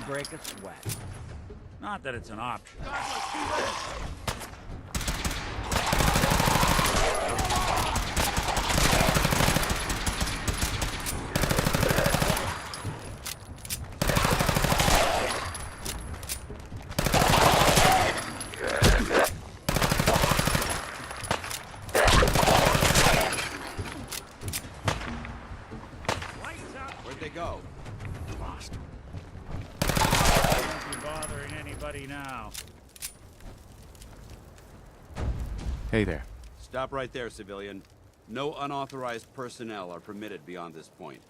break a sweat. Not that it's an option. Where'd they go? Lost. Won't be bothering anybody now. Hey there. Stop right there, civilian. No unauthorized personnel are permitted beyond this point.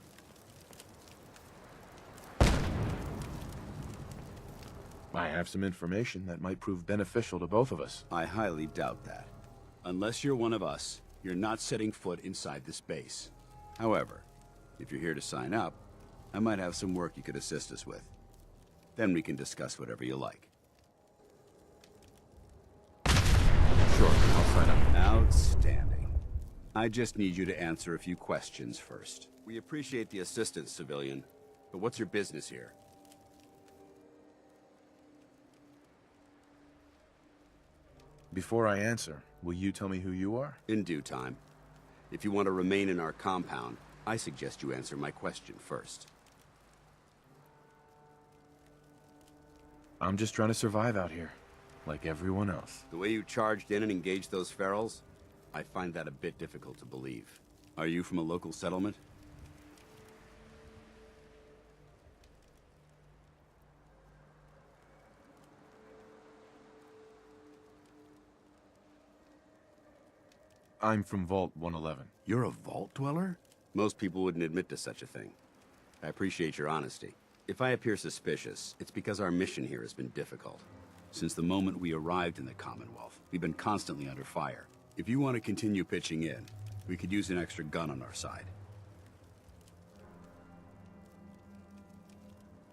I have some information that might prove beneficial to both of us. I highly doubt that. Unless you're one of us, you're not setting foot inside this base. However, if you're here to sign up, I might have some work you could assist us with. Then we can discuss whatever you like. Sure, I'll sign up. Outstanding. I just need you to answer a few questions first. We appreciate the assistance, civilian, but what's your business here? Before I answer, will you tell me who you are? In due time. If you want to remain in our compound, I suggest you answer my question first. I'm just trying to survive out here, like everyone else. The way you charged in and engaged those ferals, I find that a bit difficult to believe. Are you from a local settlement? I'm from Vault 111. You're a vault dweller? Most people wouldn't admit to such a thing. I appreciate your honesty. If I appear suspicious, it's because our mission here has been difficult. Since the moment we arrived in the Commonwealth, we've been constantly under fire. If you want to continue pitching in, we could use an extra gun on our side.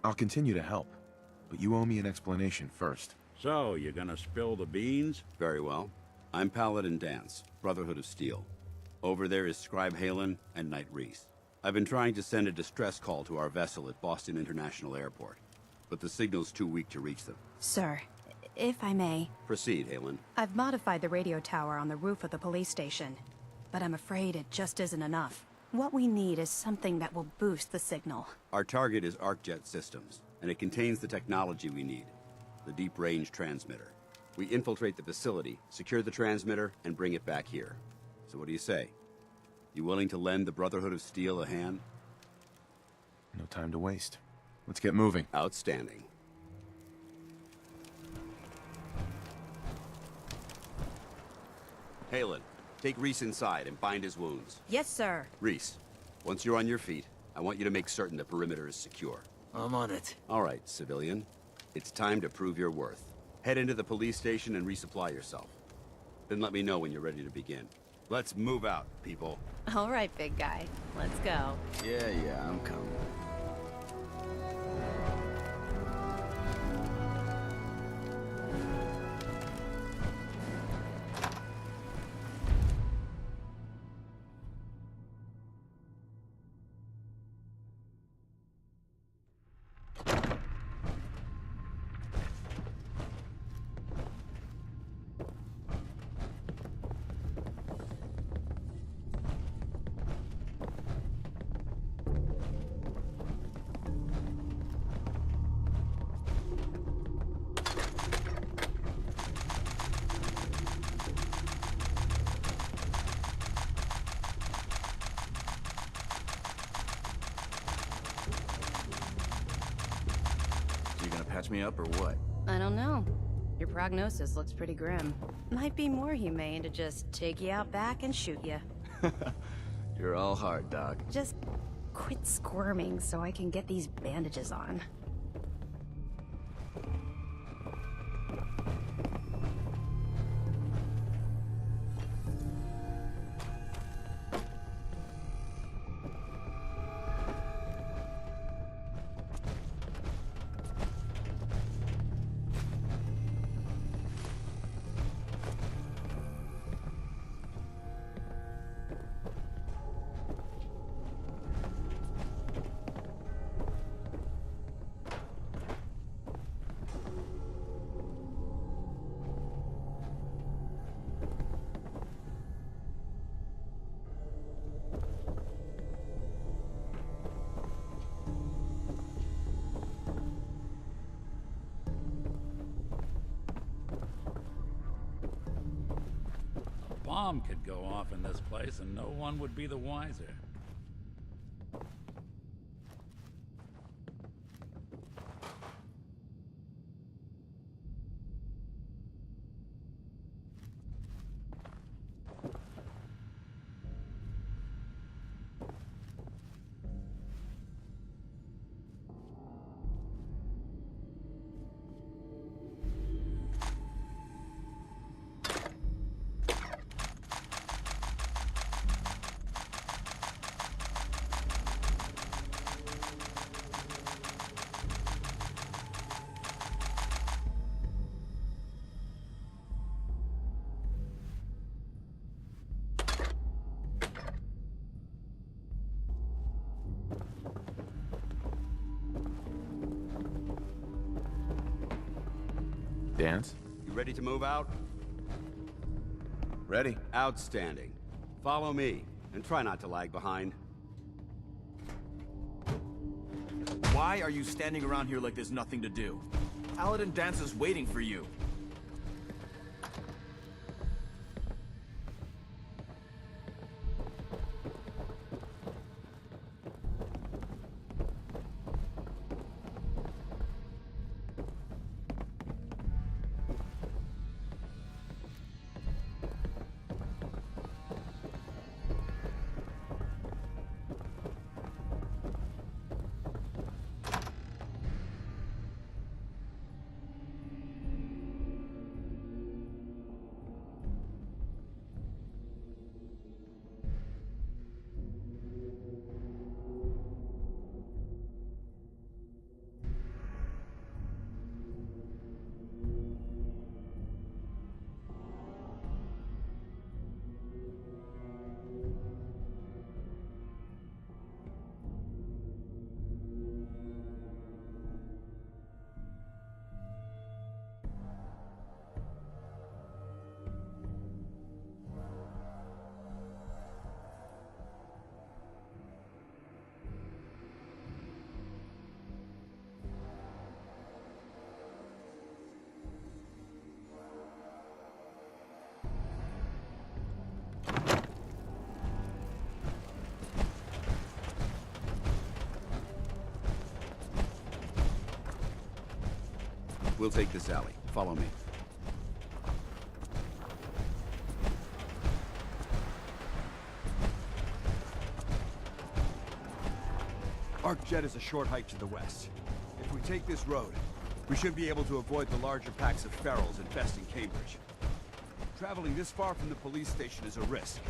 I'll continue to help, but you owe me an explanation first. So, you gonna spill the beans? Very well. I'm Paladin Dance, Brotherhood of Steel. Over there is Scribe Halen and Knight Reese. I've been trying to send a distress call to our vessel at Boston International Airport, but the signal's too weak to reach them. Sir, if I may, Proceed, Halen. I've modified the radio tower on the roof of the police station, but I'm afraid it just isn't enough. What we need is something that will boost the signal. Our target is ArcJet Systems, and it contains the technology we need, the deep-range transmitter. We infiltrate the facility, secure the transmitter, and bring it back here. So what do you say? You willing to lend the Brotherhood of Steel a hand? No time to waste. Let's get moving. Outstanding. Halen, take Reese inside and bind his wounds. Yes, sir. Reese, once you're on your feet, I want you to make certain the perimeter is secure. I'm on it. All right, civilian. It's time to prove your worth. Head into the police station and resupply yourself. Then let me know when you're ready to begin. Let's move out, people. All right, big guy. Let's go. Yeah, I'm coming. You gonna patch me up or what? I don't know. Your prognosis looks pretty grim. Might be more humane to just take you out back and shoot you. You're all hard, Doc. Just quit squirming so I can get these bandages on. bomb could go off in this place and no one would be the wiser. Dance? You ready to move out? Ready. Outstanding. Follow me, and try not to lag behind. Why are you standing around here like there's nothing to do? Paladin Dance is waiting for you. We'll take this alley. Follow me. Arcjet is a short hike to the west. If we take this road, we should be able to avoid the larger packs of ferals infesting Cambridge. Traveling this far from the police station is a risk,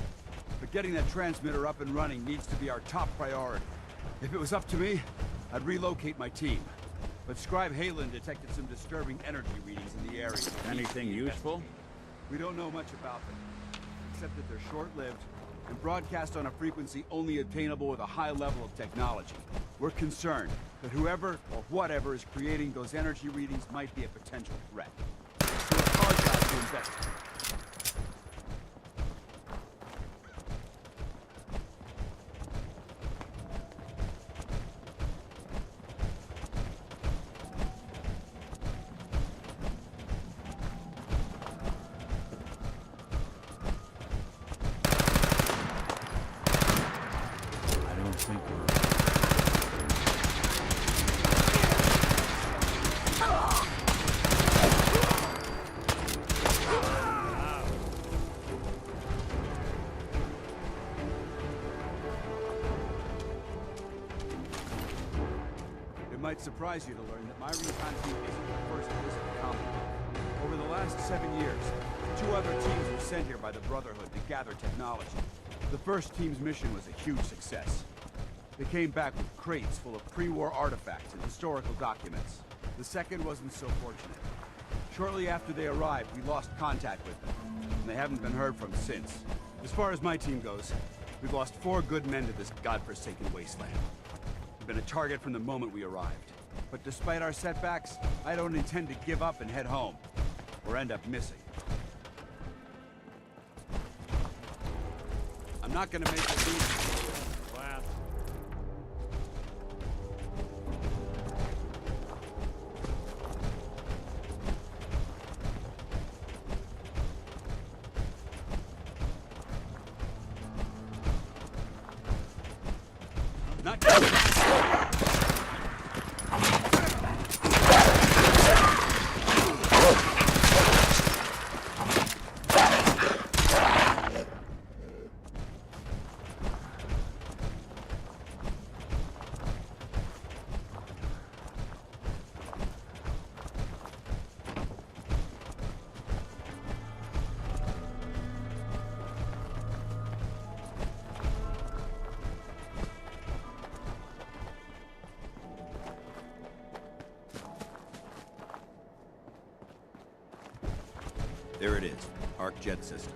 but getting that transmitter up and running needs to be our top priority. If it was up to me, I'd relocate my team. But Scribe Halen detected some disturbing energy readings in the area. Anything useful? We don't know much about them, except that they're short-lived and broadcast on a frequency only attainable with a high level of technology. We're concerned that whoever or whatever is creating those energy readings might be a potential threat. So it's our job to investigate. It might surprise you to learn that my recon team isn't the first to visit the Commonwealth. Over the last 7 years, 2 other teams were sent here by the Brotherhood to gather technology. The first team's mission was a huge success. They came back with crates full of pre-war artifacts and historical documents. The second wasn't so fortunate. Shortly after they arrived, we lost contact with them, and they haven't been heard from since. As far as my team goes, we've lost 4 good men to this godforsaken wasteland. We've been a target from the moment we arrived. But despite our setbacks, I don't intend to give up and head home, or end up missing. I'm not gonna make it easy. Class. There it is, Arc Jet Systems.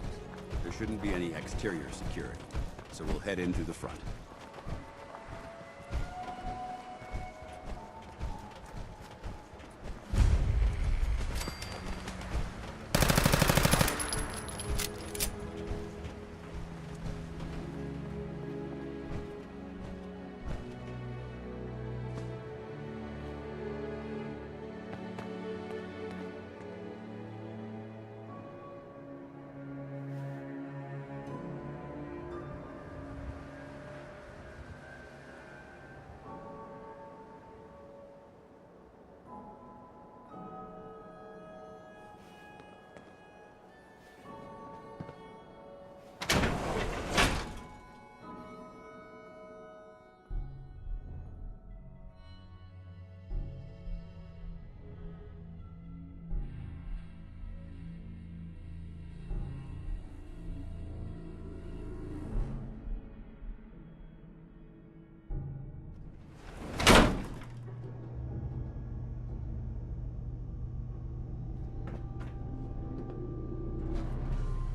There shouldn't be any exterior security, so we'll head in through the front.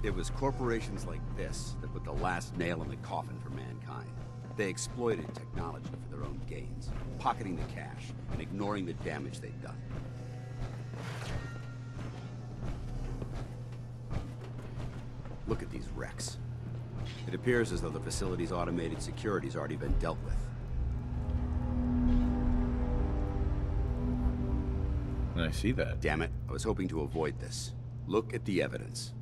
It was corporations like this that put the last nail in the coffin for mankind. They exploited technology for their own gains, pocketing the cash and ignoring the damage they'd done. Look at these wrecks. It appears as though the facility's automated security's already been dealt with. I see that. Damn it, I was hoping to avoid this. Look at the evidence.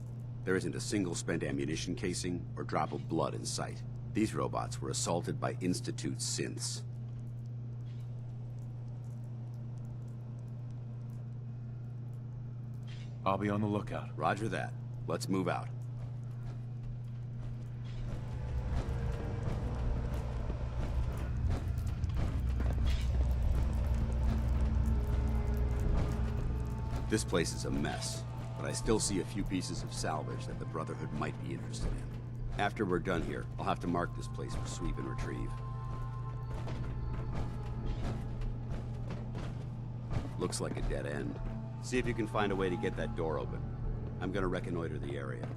There isn't a single spent ammunition casing or drop of blood in sight. These robots were assaulted by Institute synths. I'll be on the lookout. Roger that. Let's move out. This place is a mess, but I still see a few pieces of salvage that the Brotherhood might be interested in. After we're done here, I'll have to mark this place for sweep and retrieve. Looks like a dead end. See if you can find a way to get that door open. I'm gonna reconnoiter the area.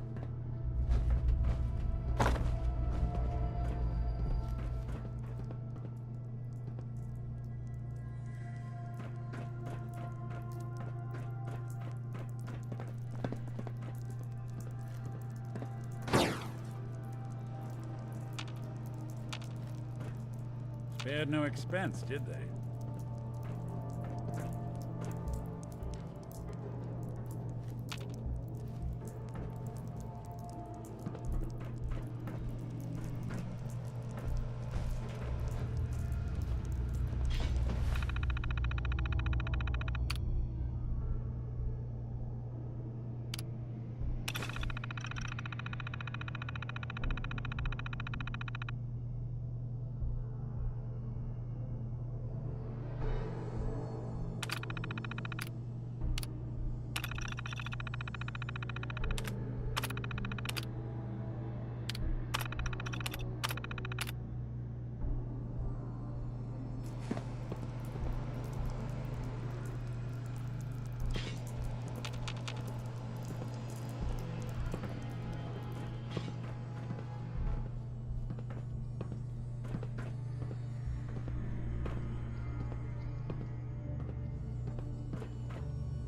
Spared no expense, did they?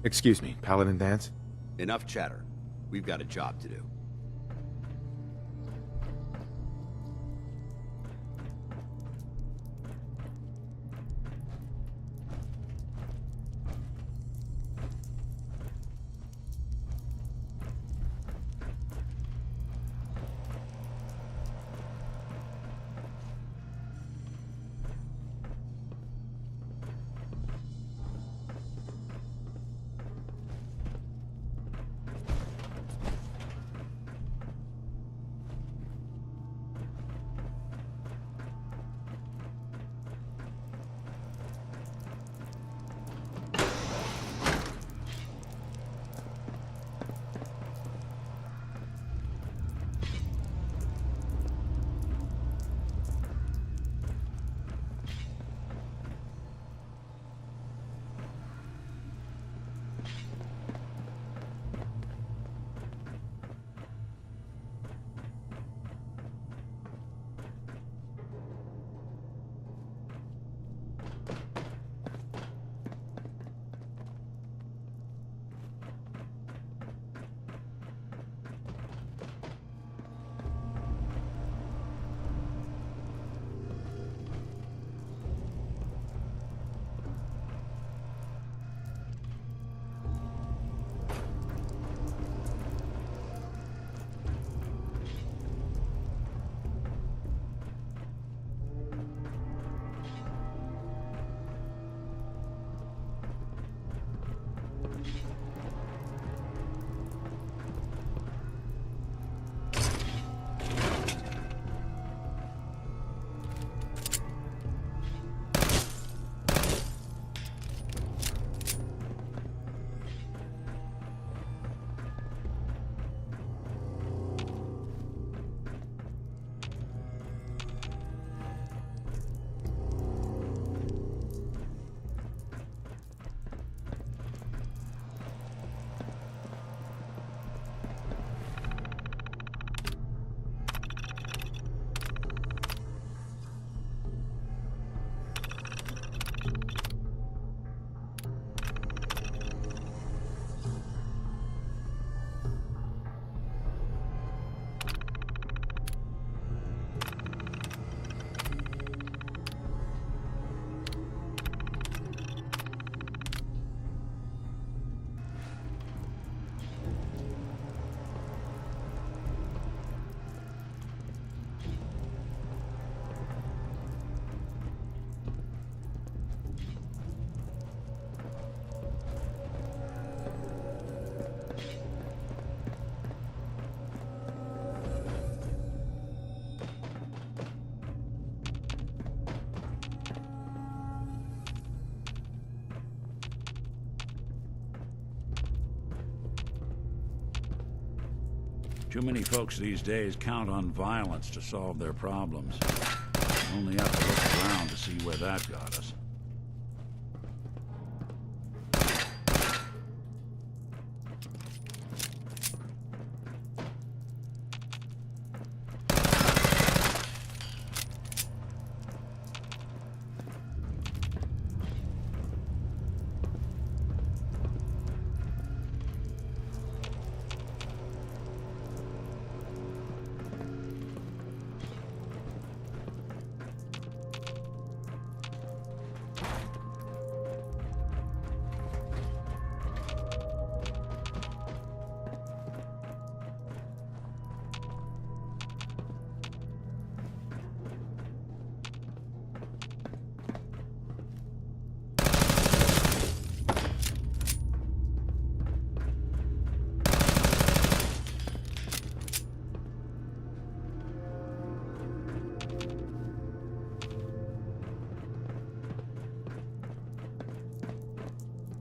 Excuse me, Paladin Dance? Enough chatter. We've got a job to do. Too many folks these days count on violence to solve their problems. Only have to look around to see where that got us.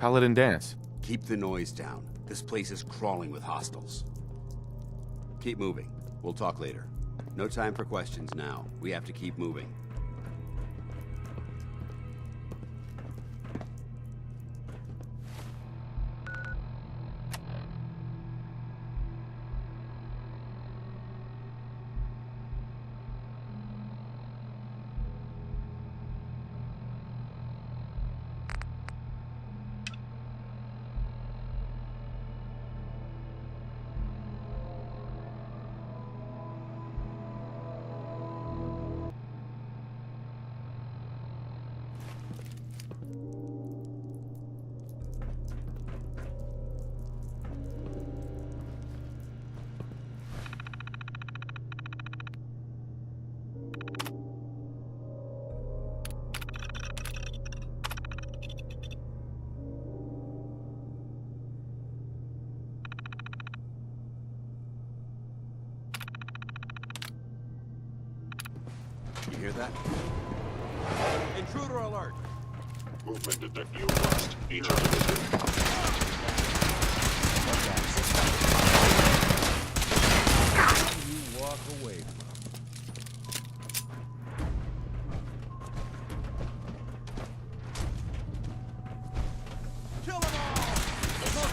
Paladin Dance. Keep the noise down. This place is crawling with hostiles. Keep moving. We'll talk later. No time for questions now. We have to keep moving. You hear that? Intruder alert! Movement detected. You lost. Each other. You walk away from. Kill them all!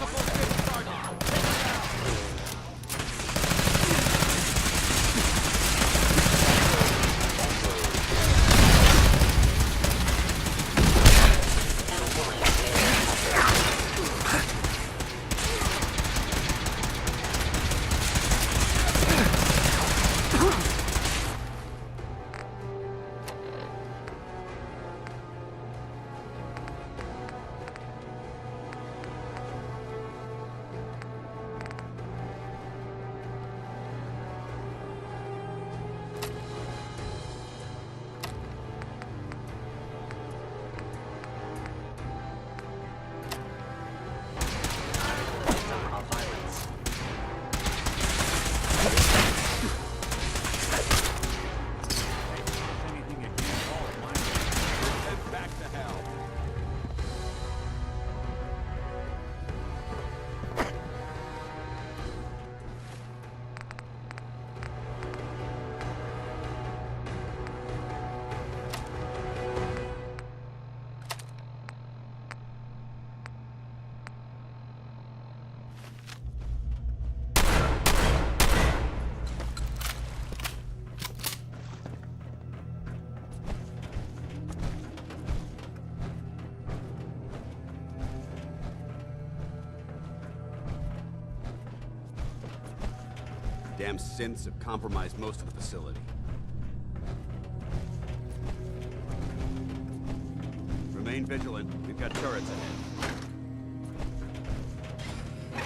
Damn synths have compromised most of the facility. Remain vigilant. We've got turrets ahead.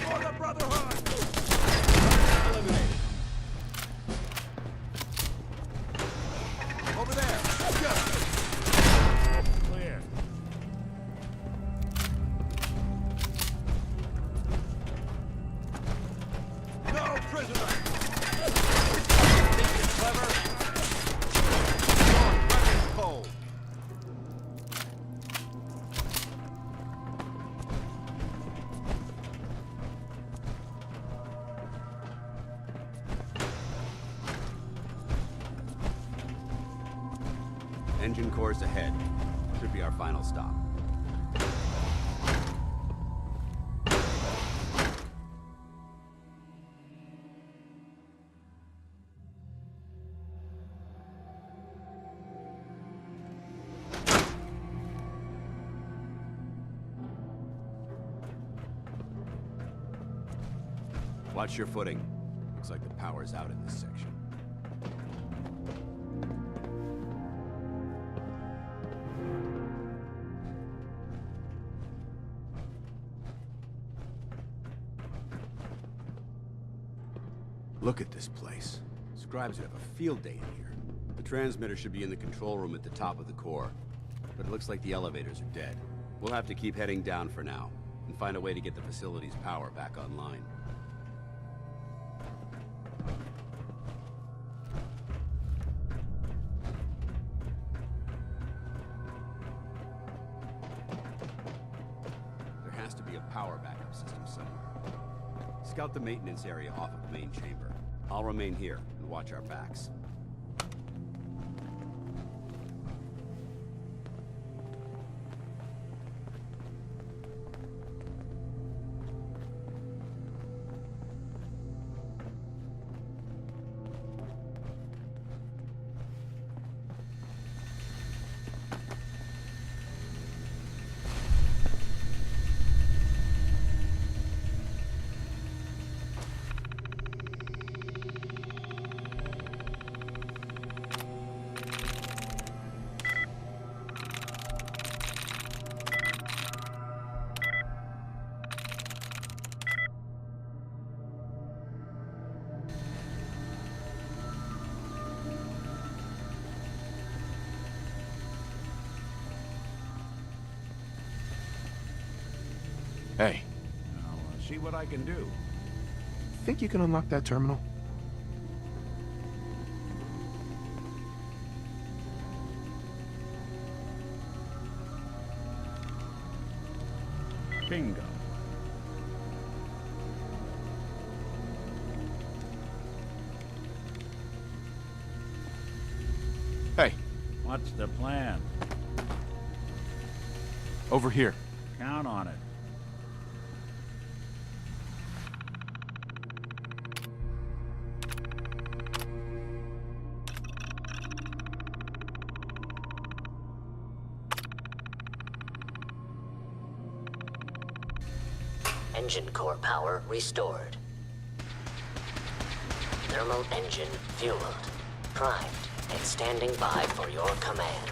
For the Brotherhood! Eliminated. Over there! Go! Clear. No prisoner! Think you're clever? Your weapon's cold. Engine course ahead. Should be our final stop. Watch your footing. Looks like the power's out in this section. Look at this place. Scribes would have a field day in here. The transmitter should be in the control room at the top of the core, but it looks like the elevators are dead. We'll have to keep heading down for now, and find a way to get the facility's power back online. There has to be a power backup system somewhere. Scout the maintenance area off of the main chamber. I'll remain here and watch our backs. Hey, I'll see what I can do. think you can unlock that terminal? Bingo. Hey, What's the plan? over here. Count on it. Engine core power restored. Thermal engine fueled, primed, and standing by for your command.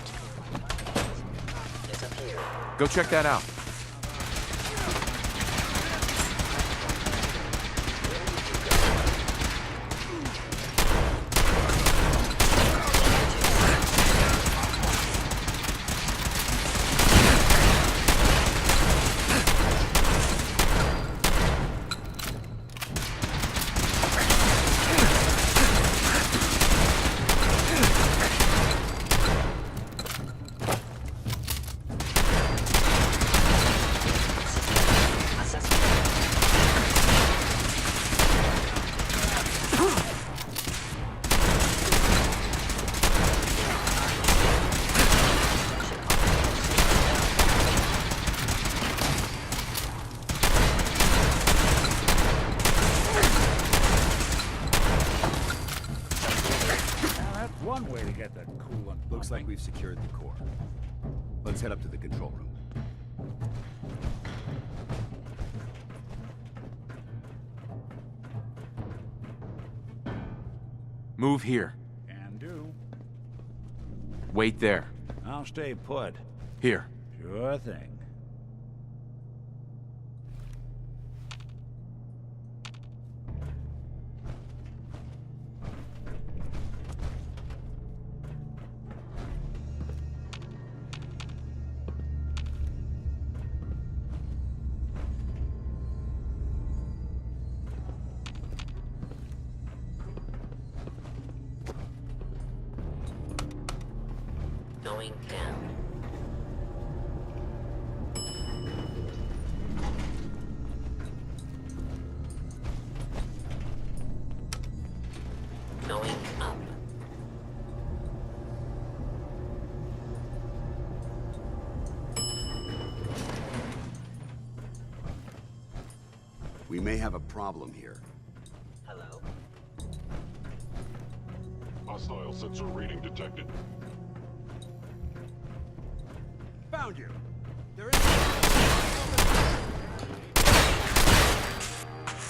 Disappear. Go check that out. One way to get that coolant. Looks like we've secured the core. Let's head up to the control room. Move here. Can do. Wait there. I'll stay put. Here. Sure thing. Going down. Going up. We may have a problem here. Hello? Hostile sensor reading detected. Found you! There is...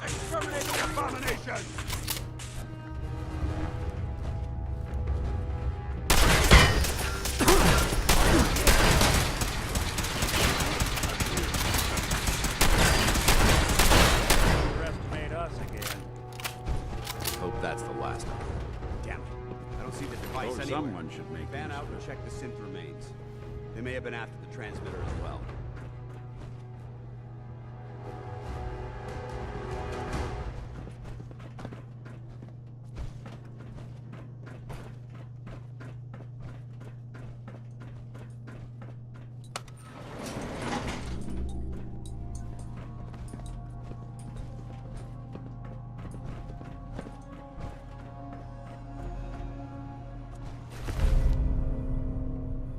Exterminate the abomination! Underestimate us again. Hope that's the last of it. Damn it. I don't see the device Suppose anywhere. someone should make Fan use out of and it. check the synth remains. They may have been after the transmitter as well.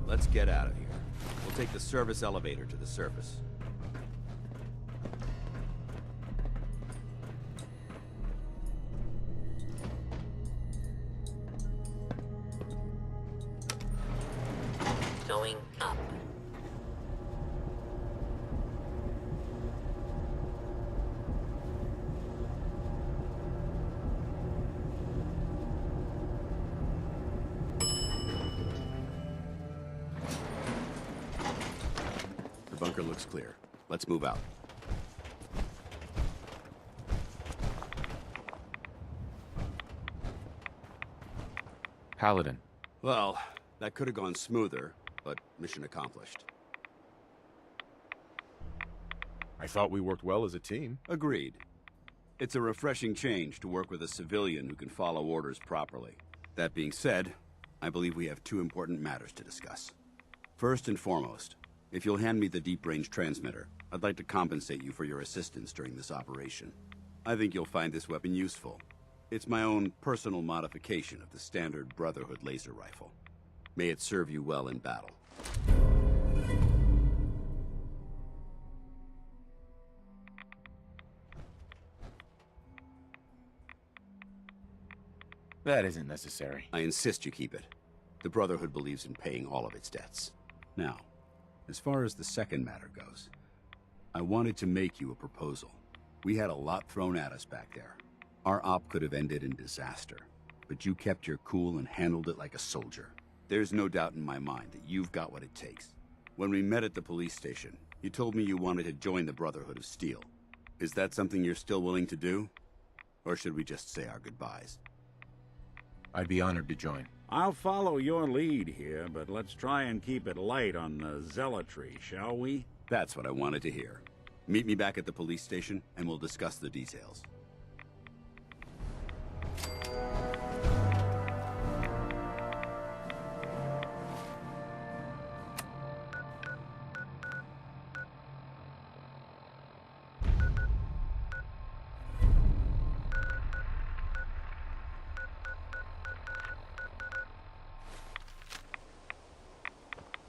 Let's get out of here. We'll take the service elevator to the surface. Going up. The bunker looks clear. Let's move out. Paladin. Well, that could have gone smoother, but mission accomplished. I thought we worked well as a team. Agreed. It's a refreshing change to work with a civilian who can follow orders properly. That being said, I believe we have two important matters to discuss. First and foremost, if you'll hand me the deep-range transmitter, I'd like to compensate you for your assistance during this operation. I think you'll find this weapon useful. It's my own personal modification of the standard Brotherhood laser rifle. May it serve you well in battle. That isn't necessary. I insist you keep it. The Brotherhood believes in paying all of its debts. Now, as far as the second matter goes, I wanted to make you a proposal. We had a lot thrown at us back there. Our op could have ended in disaster, but you kept your cool and handled it like a soldier. There's no doubt in my mind that you've got what it takes. When we met at the police station, you told me you wanted to join the Brotherhood of Steel. Is that something you're still willing to do? Or should we just say our goodbyes? I'd be honored to join. I'll follow your lead here, but let's try and keep it light on the zealotry, shall we? That's what I wanted to hear. Meet me back at the police station, and we'll discuss the details.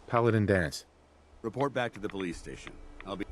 Paladin Dance. Report back to the police station. I'll be...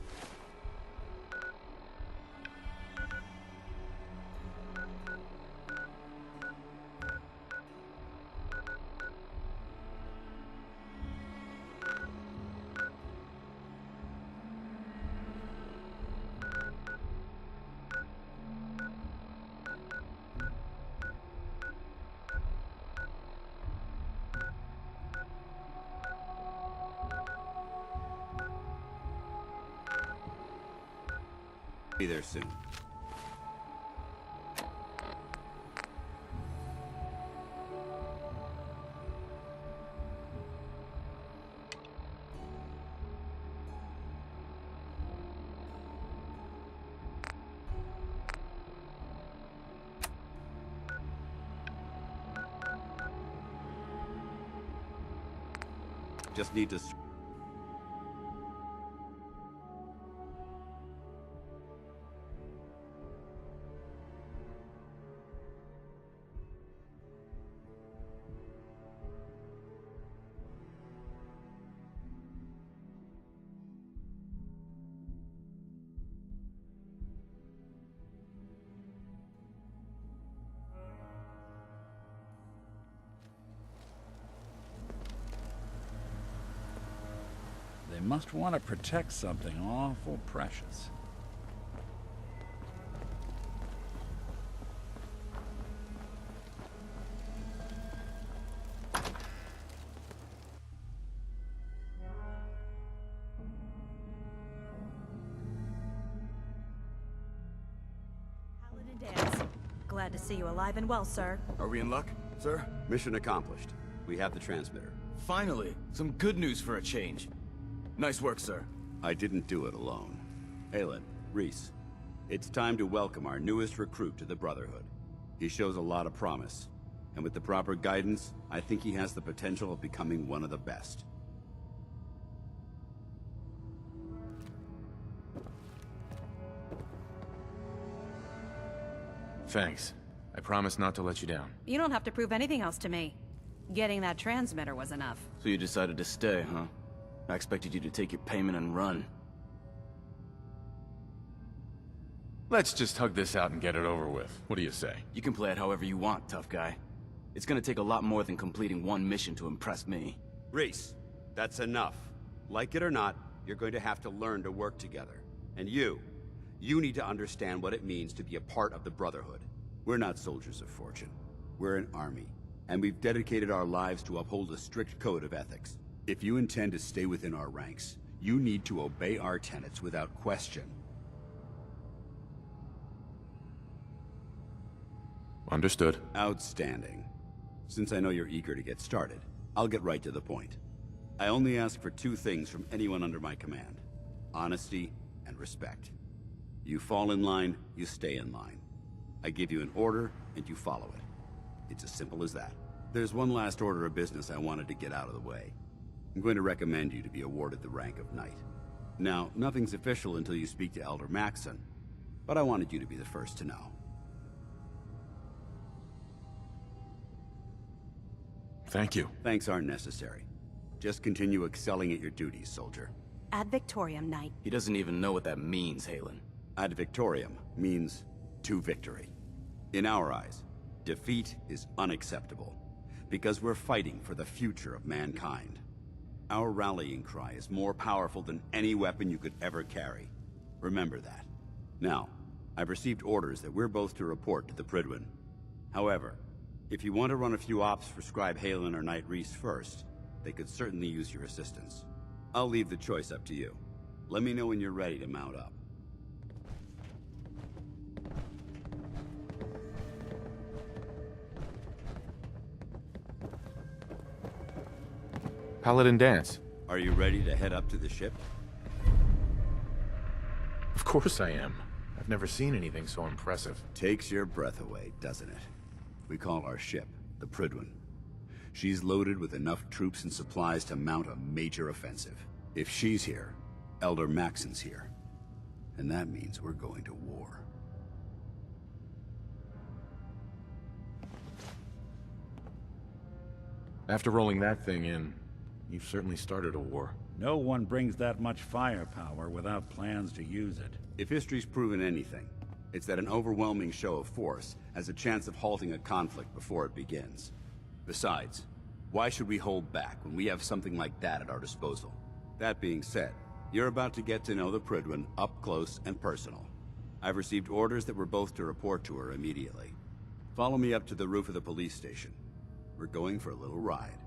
Be there soon. Just need to... They must want to protect something awful precious. Paladin Dance. Glad to see you alive and well, sir. Are we in luck, sir? Mission accomplished. We have the transmitter. Finally, some good news for a change. Nice work, sir. I didn't do it alone. Aelin, Reese, it's time to welcome our newest recruit to the Brotherhood. He shows a lot of promise, and with the proper guidance, I think he has the potential of becoming one of the best. Thanks. I promise not to let you down. You don't have to prove anything else to me. Getting that transmitter was enough. So you decided to stay, huh? I expected you to take your payment and run. Let's just hug this out and get it over with. What do you say? You can play it however you want, tough guy. It's gonna take a lot more than completing one mission to impress me. Reese, that's enough. Like it or not, you're going to have to learn to work together. And you need to understand what it means to be a part of the Brotherhood. We're not soldiers of fortune. We're an army, and we've dedicated our lives to uphold a strict code of ethics. If you intend to stay within our ranks, you need to obey our tenets without question. Understood. Outstanding. Since I know you're eager to get started, I'll get right to the point. I only ask for two things from anyone under my command: honesty and respect. You fall in line, you stay in line. I give you an order, and you follow it. It's as simple as that. There's one last order of business I wanted to get out of the way. I'm going to recommend you to be awarded the rank of Knight. Now, nothing's official until you speak to Elder Maxson, but I wanted you to be the first to know. Thank you. Thanks aren't necessary. Just continue excelling at your duties, soldier. Ad Victoriam, Knight. He doesn't even know what that means, Halen. Ad Victoriam means to victory. In our eyes, defeat is unacceptable, because we're fighting for the future of mankind. Our rallying cry is more powerful than any weapon you could ever carry. Remember that. Now, I've received orders that we're both to report to the Prydwen. However, if you want to run a few ops for Scribe Halen or Knight Reese first, they could certainly use your assistance. I'll leave the choice up to you. Let me know when you're ready to mount up. Paladin Dance. Are you ready to head up to the ship? Of course I am. I've never seen anything so impressive. Takes your breath away, doesn't it? We call our ship the Prydwen. She's loaded with enough troops and supplies to mount a major offensive. If she's here, Elder Maxson's here. And that means we're going to war. After rolling that thing in, you've certainly started a war. No one brings that much firepower without plans to use it. If history's proven anything, it's that an overwhelming show of force has a chance of halting a conflict before it begins. Besides, why should we hold back when we have something like that at our disposal? That being said, you're about to get to know the Prydwen up close and personal. I've received orders that we're both to report to her immediately. Follow me up to the roof of the police station. We're going for a little ride.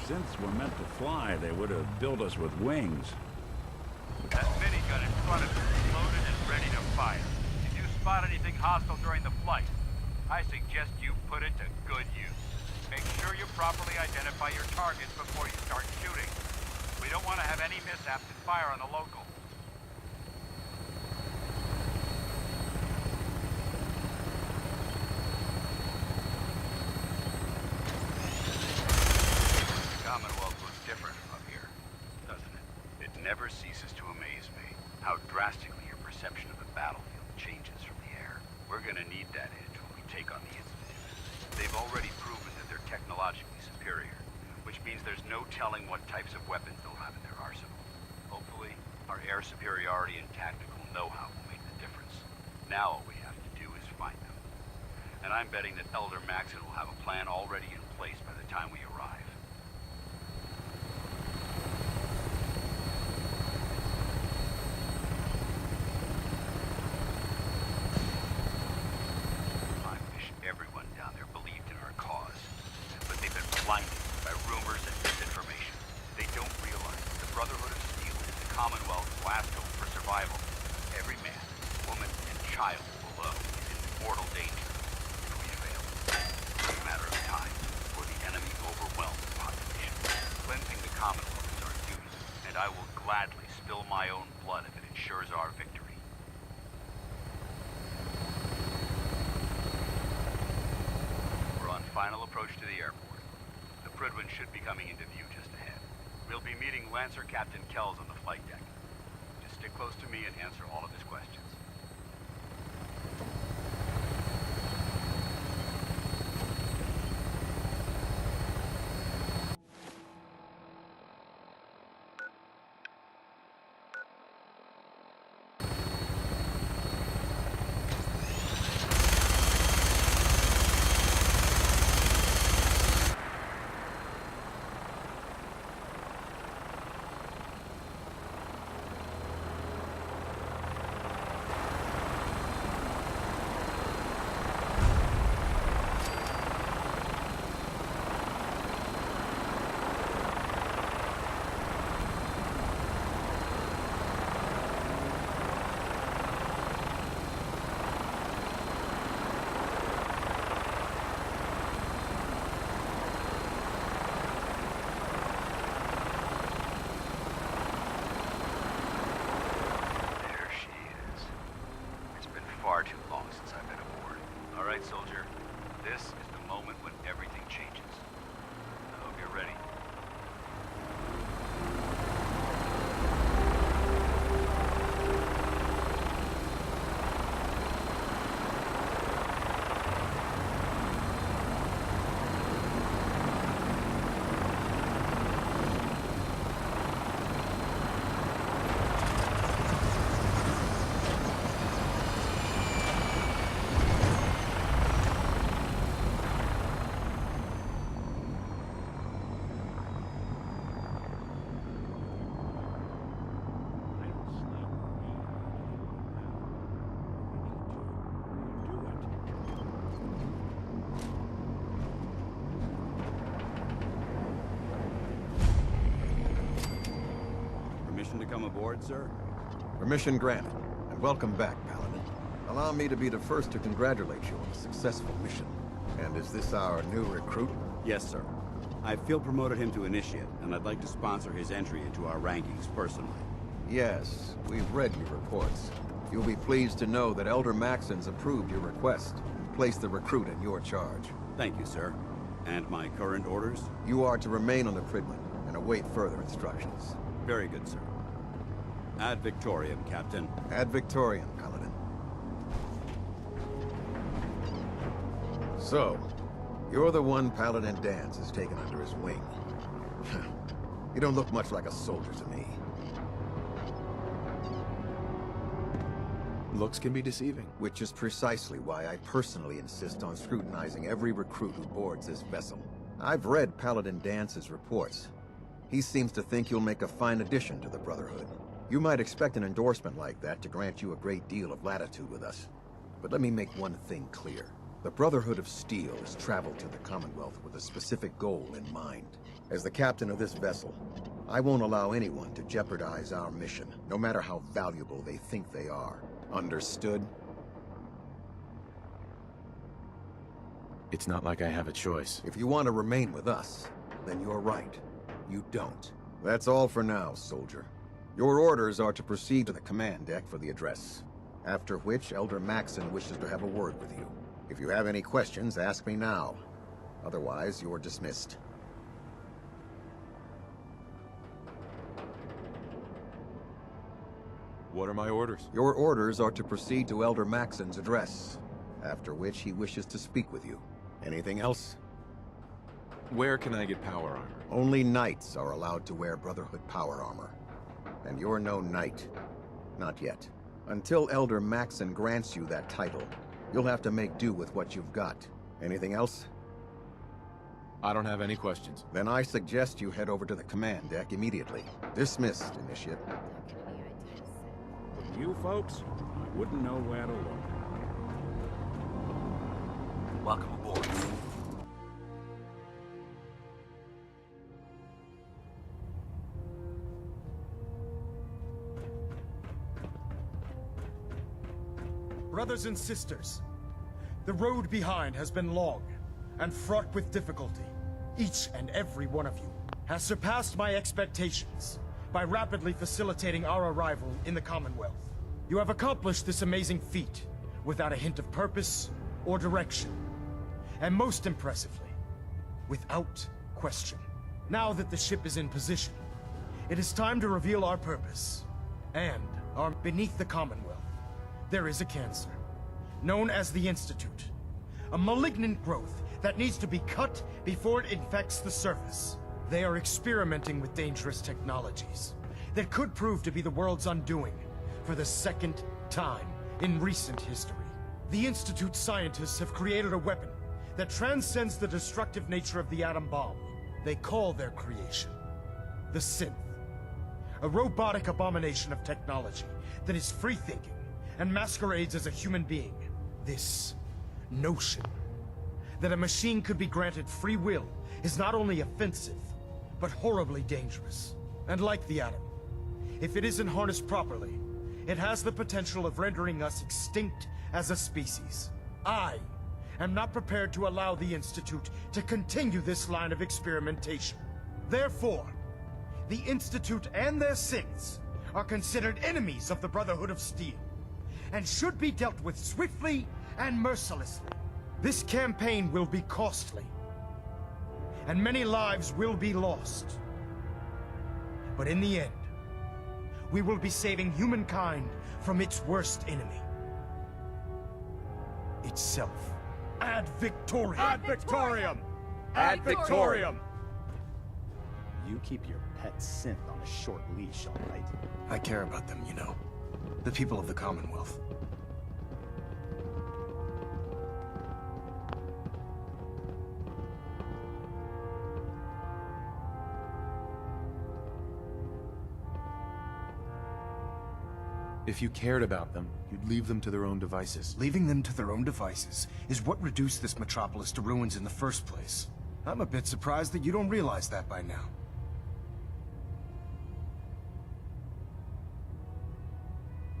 synths were meant to fly, they would have built us with wings. That minigun in front of you is loaded and ready to fire. If you spot anything hostile during the flight, I suggest you put it to good use. Make sure you properly identify your targets before you start shooting. We don't want to have any mishaps and fire on the local. Commonwealth looks different from up here, doesn't it? It never ceases to amaze me how drastically your perception of the battlefield changes from the air. We're gonna need that edge when we take on the Institute. They've already proven that they're technologically superior, which means there's no telling what types of weapons they'll have in their arsenal. Hopefully, our air superiority and tactical know-how will make the difference. Now all we have to do is find them. And I'm betting that Elder Maxon will have a plan already in place by the time we arrive. I wish everyone down there believed in our cause, but they've been blinded by rumors and misinformation. They don't realize that the Brotherhood of Steel is the Commonwealth's last hope for survival. Every man, woman, and child below is in mortal danger if we fail. It's a matter of time before the enemy overwhelms the population. Cleansing the Commonwealth is our duty, and I will gladly spill my own blood if it ensures our victory. We're on final approach to the airport. The Prydwen should be coming into view just ahead. We'll be meeting Lancer Captain Kells on the flight deck. Just stick close to me and answer all of his questions. There she is. It's been far too long since I've been aboard. All right, soldier. This is the moment when everything changes. I hope you're ready. Permission to come aboard, sir? Permission granted, and welcome back, Paladin. Allow me to be the first to congratulate you on a successful mission. And is this our new recruit? Yes, sir. I feel promoted him to initiate, and I'd like to sponsor his entry into our rankings personally. Yes, we've read your reports. You'll be pleased to know that Elder Maxon's approved your request and placed the recruit in your charge. Thank you, sir. And my current orders? You are to remain on the Prydwen and await further instructions. Very good, sir. Ad Victoriam, Captain. Ad Victoriam, Paladin. So, you're the one Paladin Danse has taken under his wing. You don't look much like a soldier to me. Looks can be deceiving. Which is precisely why I personally insist on scrutinizing every recruit who boards this vessel. I've read Paladin Dance's reports. He seems to think you'll make a fine addition to the Brotherhood. You might expect an endorsement like that to grant you a great deal of latitude with us. But let me make one thing clear. The Brotherhood of Steel has traveled to the Commonwealth with a specific goal in mind. As the captain of this vessel, I won't allow anyone to jeopardize our mission, no matter how valuable they think they are. Understood? It's not like I have a choice. If you want to remain with us, then you're right. You don't. That's all for now, soldier. Your orders are to proceed to the command deck for the address, after which Elder Maxon wishes to have a word with you. If you have any questions, ask me now. Otherwise, you're dismissed. What are my orders? Your orders are to proceed to Elder Maxon's address, after which he wishes to speak with you. Anything else? Where can I get power armor? Only knights are allowed to wear Brotherhood power armor. And you're no knight. Not yet. Until Elder Maxon grants you that title, you'll have to make do with what you've got. Anything else? I don't have any questions. Then I suggest you head over to the command deck immediately. Dismissed, Initiate. With you folks, I wouldn't know where to look. Welcome aboard. Brothers and sisters, the road behind has been long and fraught with difficulty. Each and every one of you has surpassed my expectations by rapidly facilitating our arrival in the Commonwealth. You have accomplished this amazing feat without a hint of purpose or direction. And most impressively, without question. Now that the ship is in position, it is time to reveal our purpose. And beneath the Commonwealth, there is a cancer, known as the Institute. A malignant growth that needs to be cut before it infects the surface. They are experimenting with dangerous technologies that could prove to be the world's undoing for the second time in recent history. The Institute scientists have created a weapon that transcends the destructive nature of the atom bomb. They call their creation the Synth. A robotic abomination of technology that is free-thinking and masquerades as a human being. This notion that a machine could be granted free will is not only offensive, but horribly dangerous. And like the atom, if it isn't harnessed properly, it has the potential of rendering us extinct as a species. I am not prepared to allow the Institute to continue this line of experimentation. Therefore, the Institute and their synths are considered enemies of the Brotherhood of Steel, and should be dealt with swiftly and mercilessly. This campaign will be costly, and many lives will be lost. But in the end, we will be saving humankind from its worst enemy. Itself. Ad Victoriam! Ad Victoriam! Ad Victoriam! You keep your pet synth on a short leash, all right? I care about them, you know. The people of the Commonwealth. If you cared about them, you'd leave them to their own devices. Leaving them to their own devices is what reduced this metropolis to ruins in the first place. I'm a bit surprised that you don't realize that by now.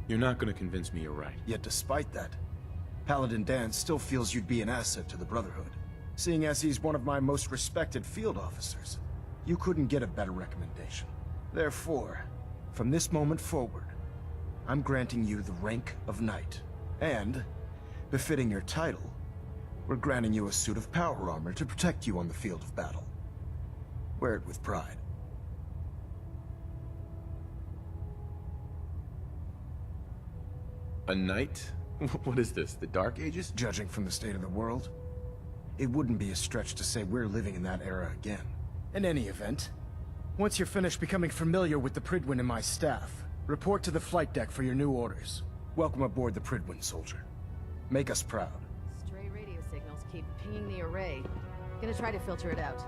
You're not going to convince me you're right. Yet despite that, Paladin Dan still feels you'd be an asset to the Brotherhood. Seeing as he's one of my most respected field officers, you couldn't get a better recommendation. Therefore, from this moment forward, I'm granting you the rank of Knight. And, befitting your title, we're granting you a suit of power armor to protect you on the field of battle. Wear it with pride. A knight? What is this, the Dark Ages? Judging from the state of the world, it wouldn't be a stretch to say we're living in that era again. In any event, once you're finished becoming familiar with the Pridwin and my staff, report to the flight deck for your new orders. Welcome aboard the Pridwin, soldier. Make us proud. Stray radio signals keep pinging the array. Gonna try to filter it out.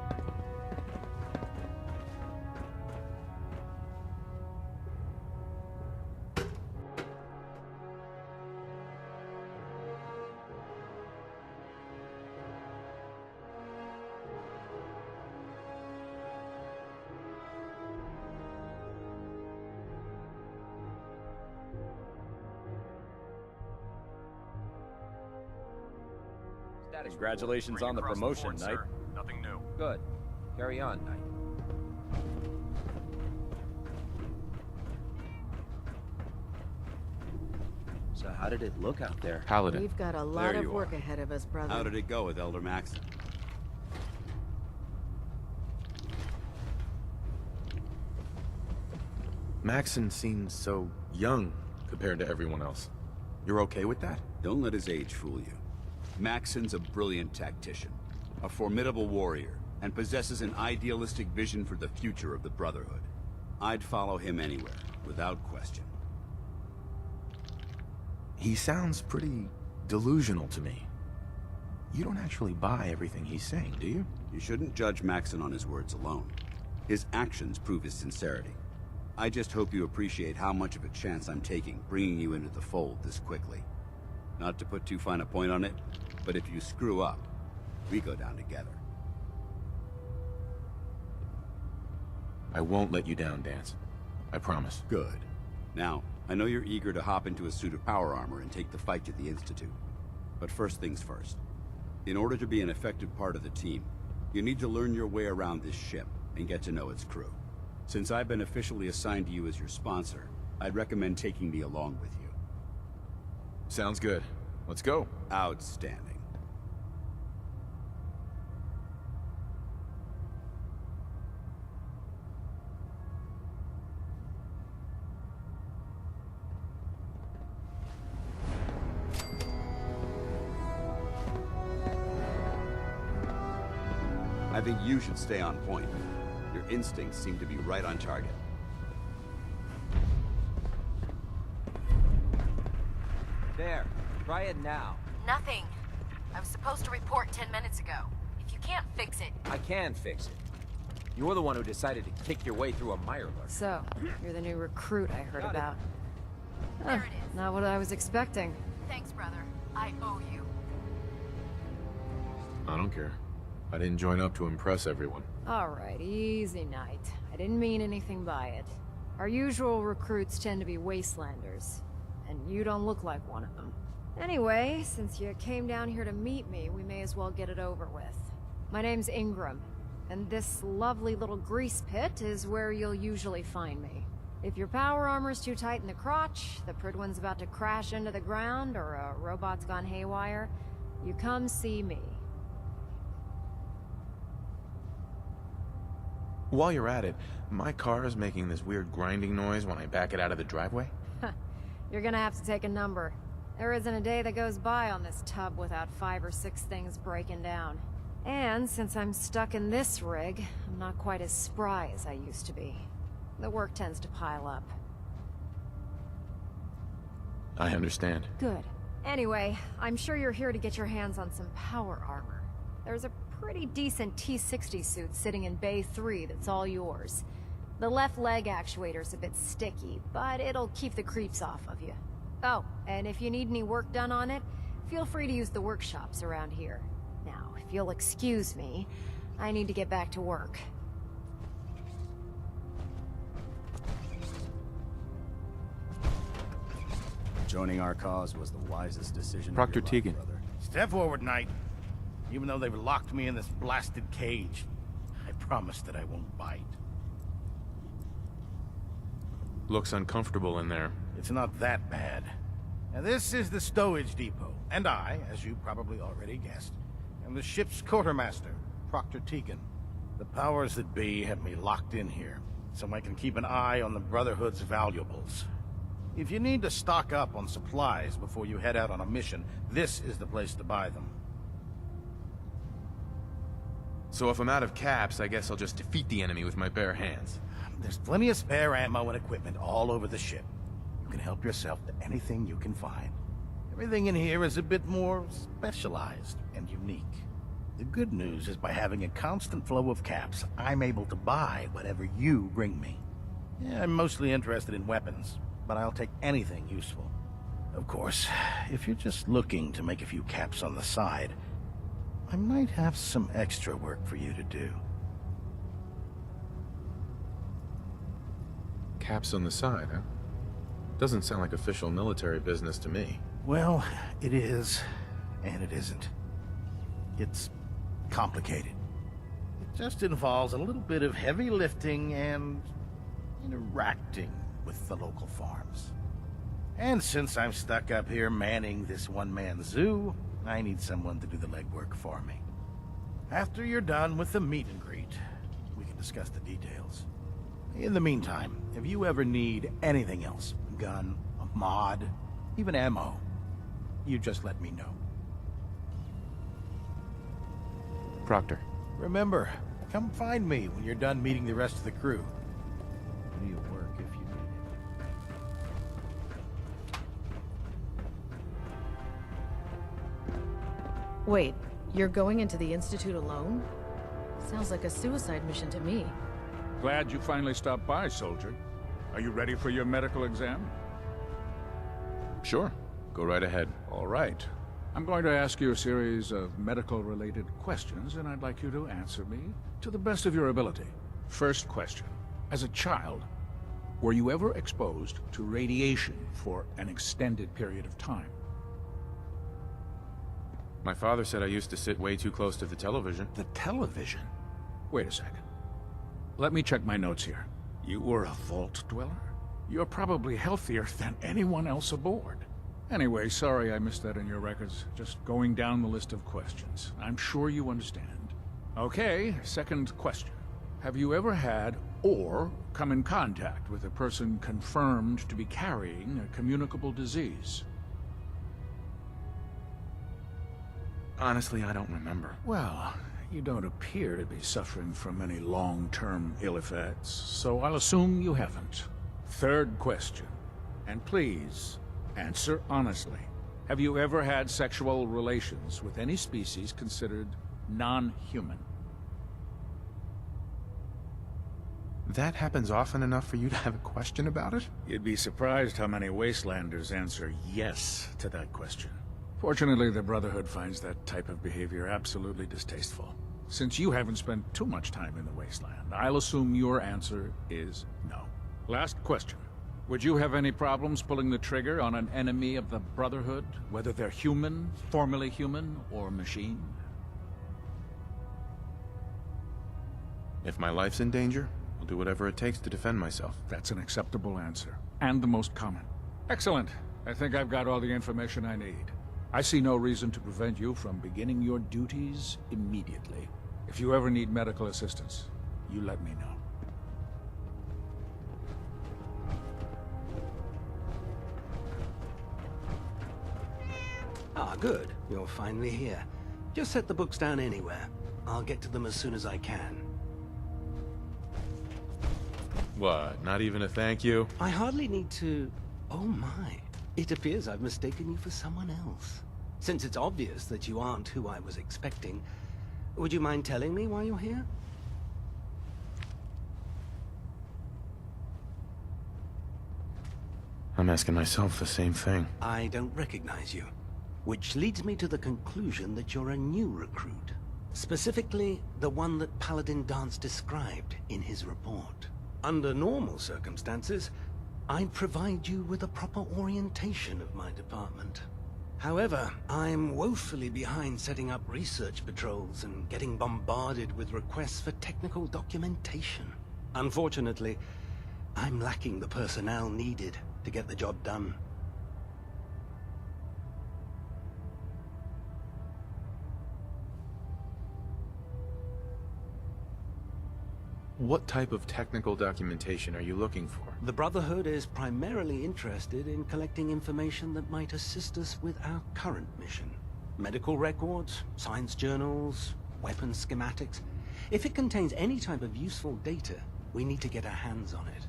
Congratulations on the promotion, Knight. Nothing new. Good. Carry on, Knight. So how did it look out there? Paladin. We've got a lot There of you work are. ahead of us, brother. How did it go with Elder Maxon? Maxon seems so young compared to everyone else. You're okay with that? Don't let his age fool you. Maxon's a brilliant tactician, a formidable warrior, and possesses an idealistic vision for the future of the Brotherhood. I'd follow him anywhere, without question. He sounds pretty delusional to me. You don't actually buy everything he's saying, do you? You shouldn't judge Maxon on his words alone. His actions prove his sincerity. I just hope you appreciate how much of a chance I'm taking bringing you into the fold this quickly. Not to put too fine a point on it, but if you screw up, we go down together. I won't let you down, Dance. I promise. Good. Now, I know you're eager to hop into a suit of power armor and take the fight to the Institute. But first things first. In order to be an effective part of the team, you need to learn your way around this ship and get to know its crew. Since I've been officially assigned to you as your sponsor, I'd recommend taking me along with you. Sounds good. Let's go. Outstanding. I think you should stay on point. Your instincts seem to be right on target. There. Try it now. Nothing. I was supposed to report 10 minutes ago. If you can't fix it... I can fix it. You're the one who decided to kick your way through a mirelurk. So, you're the new recruit I heard Got it. about. There it is. Not what I was expecting. Thanks, brother. I owe you. I don't care. I didn't join up to impress everyone. Alright, easy night. I didn't mean anything by it. Our usual recruits tend to be wastelanders, and you don't look like one of them. Anyway, since you came down here to meet me, we may as well get it over with. My name's Ingram, and this lovely little grease pit is where you'll usually find me. If your power armor's too tight in the crotch, the Pridwin's about to crash into the ground, or a robot's gone haywire, you come see me. While you're at it, my car is making this weird grinding noise when I back it out of the driveway. You're gonna have to take a number. There isn't a day that goes by on this tub without 5 or 6 things breaking down. And since I'm stuck in this rig, I'm not quite as spry as I used to be. The work tends to pile up. I understand. Good. Anyway, I'm sure you're here to get your hands on some power armor. There's a pretty decent T-60 suit sitting in Bay 3 that's all yours. The left leg actuator's a bit sticky, but it'll keep the creeps off of you. Oh, and if you need any work done on it, feel free to use the workshops around here. Now, if you'll excuse me, I need to get back to work. Joining our cause was the wisest decision Proctor of your Tegan. life, brother. Step forward, Knight. Even though they've locked me in this blasted cage, I promise that I won't bite. Looks uncomfortable in there. It's not that bad. Now, this is the stowage depot, and I, as you probably already guessed, am the ship's quartermaster, Proctor Tegan. The powers that be have me locked in here, so I can keep an eye on the Brotherhood's valuables. If you need to stock up on supplies before you head out on a mission, this is the place to buy them. So if I'm out of caps, I guess I'll just defeat the enemy with my bare hands. There's plenty of spare ammo and equipment all over the ship. You can help yourself to anything you can find. Everything in here is a bit more specialized and unique. The good news is by having a constant flow of caps, I'm able to buy whatever you bring me. Yeah, I'm mostly interested in weapons, but I'll take anything useful. Of course, if you're just looking to make a few caps on the side, I might have some extra work for you to do. Caps on the side, huh? Doesn't sound like official military business to me. Well, it is, and it isn't. It's complicated. It just involves a little bit of heavy lifting and interacting with the local farms. And since I'm stuck up here manning this one-man zoo, I need someone to do the legwork for me. After you're done with the meet and greet, we can discuss the details. In the meantime, if you ever need anything else, a gun, a mod, even ammo, you just let me know. Proctor. Remember, come find me when you're done meeting the rest of the crew. Plenty of work if you need it. Wait, you're going into the Institute alone? Sounds like a suicide mission to me. Glad you finally stopped by, soldier. Are you ready for your medical exam? Sure. Go right ahead. All right. I'm going to ask you a series of medical-related questions, and I'd like you to answer me to the best of your ability. First question. As a child, were you ever exposed to radiation for an extended period of time? My father said I used to sit way too close to the television. The television? Wait a second. Let me check my notes here. You were a vault dweller? You're probably healthier than anyone else aboard. Anyway, sorry I missed that in your records. Just going down the list of questions. I'm sure you understand. Okay, second question. Have you ever had or come in contact with a person confirmed to be carrying a communicable disease? Honestly, I don't remember. Well, you don't appear to be suffering from any long-term ill effects, so I'll assume you haven't. Third question, and please, answer honestly. Have you ever had sexual relations with any species considered non-human? That happens often enough for you to have a question about it? You'd be surprised how many Wastelanders answer yes to that question. Fortunately, the Brotherhood finds that type of behavior absolutely distasteful. Since you haven't spent too much time in the Wasteland, I'll assume your answer is no. Last question. Would you have any problems pulling the trigger on an enemy of the Brotherhood, whether they're human, formerly human, or machine? If my life's in danger, I'll do whatever it takes to defend myself. That's an acceptable answer, and the most common. Excellent. I think I've got all the information I need. I see no reason to prevent you from beginning your duties immediately. If you ever need medical assistance, you let me know. Ah, good. You're finally here. Just set the books down anywhere. I'll get to them as soon as I can. What, not even a thank you? I hardly need to... Oh my. It appears I've mistaken you for someone else. Since it's obvious that you aren't who I was expecting, would you mind telling me why you're here? I'm asking myself the same thing. I don't recognize you. Which leads me to the conclusion that you're a new recruit. Specifically, the one that Paladin Danse described in his report. Under normal circumstances, I'd provide you with a proper orientation of my department. However, I'm woefully behind setting up research patrols and getting bombarded with requests for technical documentation. Unfortunately, I'm lacking the personnel needed to get the job done. What type of technical documentation are you looking for? The Brotherhood is primarily interested in collecting information that might assist us with our current mission. Medical records, science journals, weapon schematics. If it contains any type of useful data, we need to get our hands on it.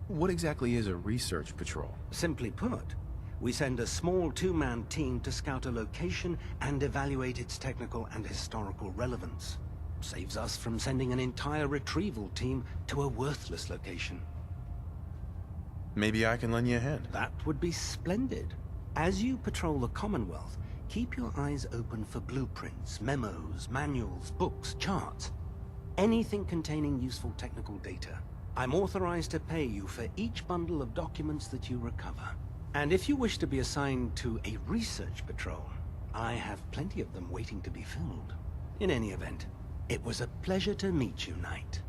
What exactly is a research patrol? Simply put, we send a small two-man team to scout a location and evaluate its technical and historical relevance. Saves us from sending an entire retrieval team to a worthless location. Maybe I can lend you a hand. That would be splendid. As you patrol the Commonwealth, keep your eyes open for blueprints, memos, manuals, books, charts. Anything containing useful technical data. I'm authorized to pay you for each bundle of documents that you recover. And if you wish to be assigned to a research patrol, I have plenty of them waiting to be filled. In any event, it was a pleasure to meet you, Knight.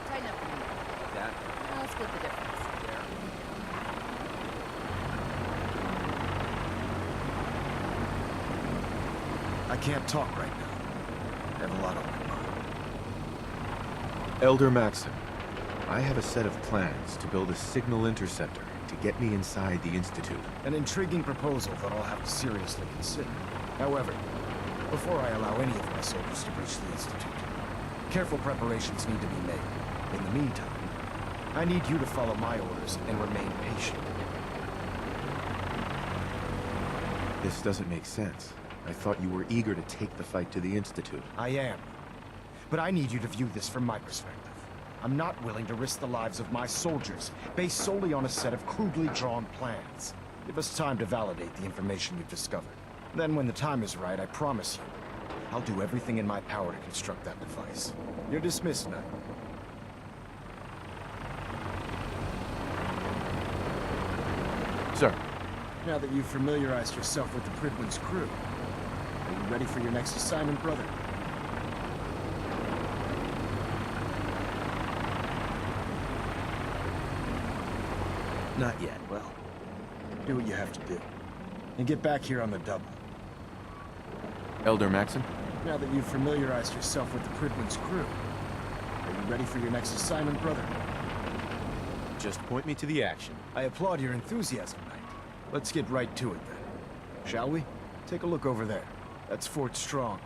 Tighten up a minute. That? I'll split the difference. I can't talk right now. I have a lot on my mind. Elder Maxim, I have a set of plans to build a signal interceptor to get me inside the Institute. An intriguing proposal that I'll have to seriously consider. However, before I allow any of my soldiers to breach the Institute, careful preparations need to be made. In the meantime, I need you to follow my orders and remain patient. This doesn't make sense. I thought you were eager to take the fight to the Institute. I am. But I need you to view this from my perspective. I'm not willing to risk the lives of my soldiers, based solely on a set of crudely drawn plans. Give us time to validate the information you've discovered. Then when the time is right, I promise you, I'll do everything in my power to construct that device. You're dismissed, Knight. Sir. Now that you've familiarized yourself with the Pridwin's crew, are you ready for your next assignment, brother? Not yet. Well, do what you have to do. And get back here on the double. Elder Maxim? Now that you've familiarized yourself with the Pridwin's crew, are you ready for your next assignment, brother? Just point me to the action. I applaud your enthusiasm, Knight. Let's get right to it, then. Shall we? Take a look over there. That's Fort Strong.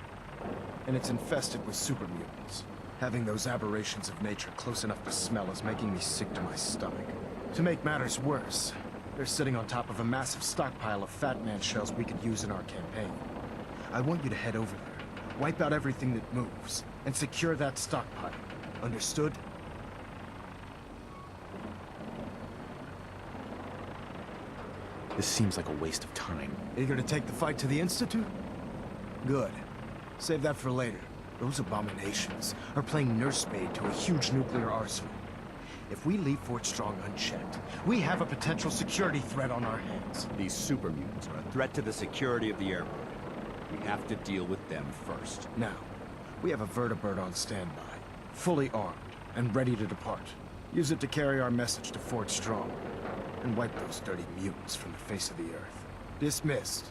And it's infested with super mutants. Having those aberrations of nature close enough to smell is making me sick to my stomach. To make matters worse, they're sitting on top of a massive stockpile of Fat Man shells we could use in our campaign. I want you to head over there, wipe out everything that moves, and secure that stockpile. Understood? This seems like a waste of time. Eager to take the fight to the Institute? Good. Save that for later. Those abominations are playing nursemaid to a huge nuclear arsenal. If we leave Fort Strong unchecked, we have a potential security threat on our hands. These super mutants are a threat to the security of the airport. We have to deal with them first. Now, we have a vertibird on standby, fully armed and ready to depart. Use it to carry our message to Fort Strong and wipe those dirty mutants from the face of the earth. Dismissed.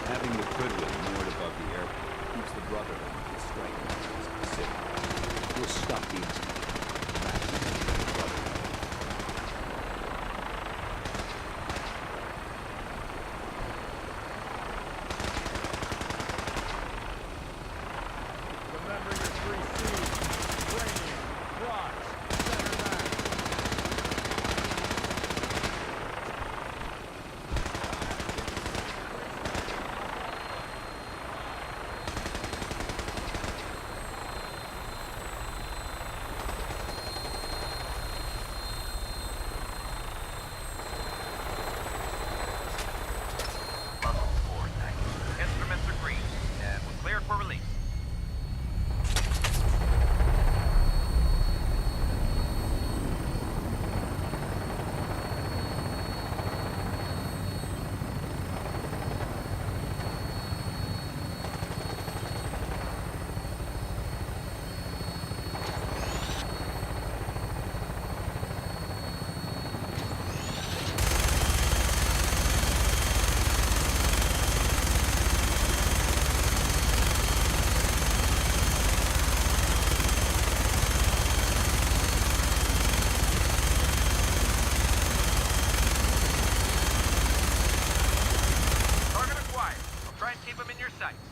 Having the Pridwin moored above the airport keeps the Brotherhood from striking us specifically. We'll stop the Institute. Remember your 3 C's. Training, rocks, center back. sights.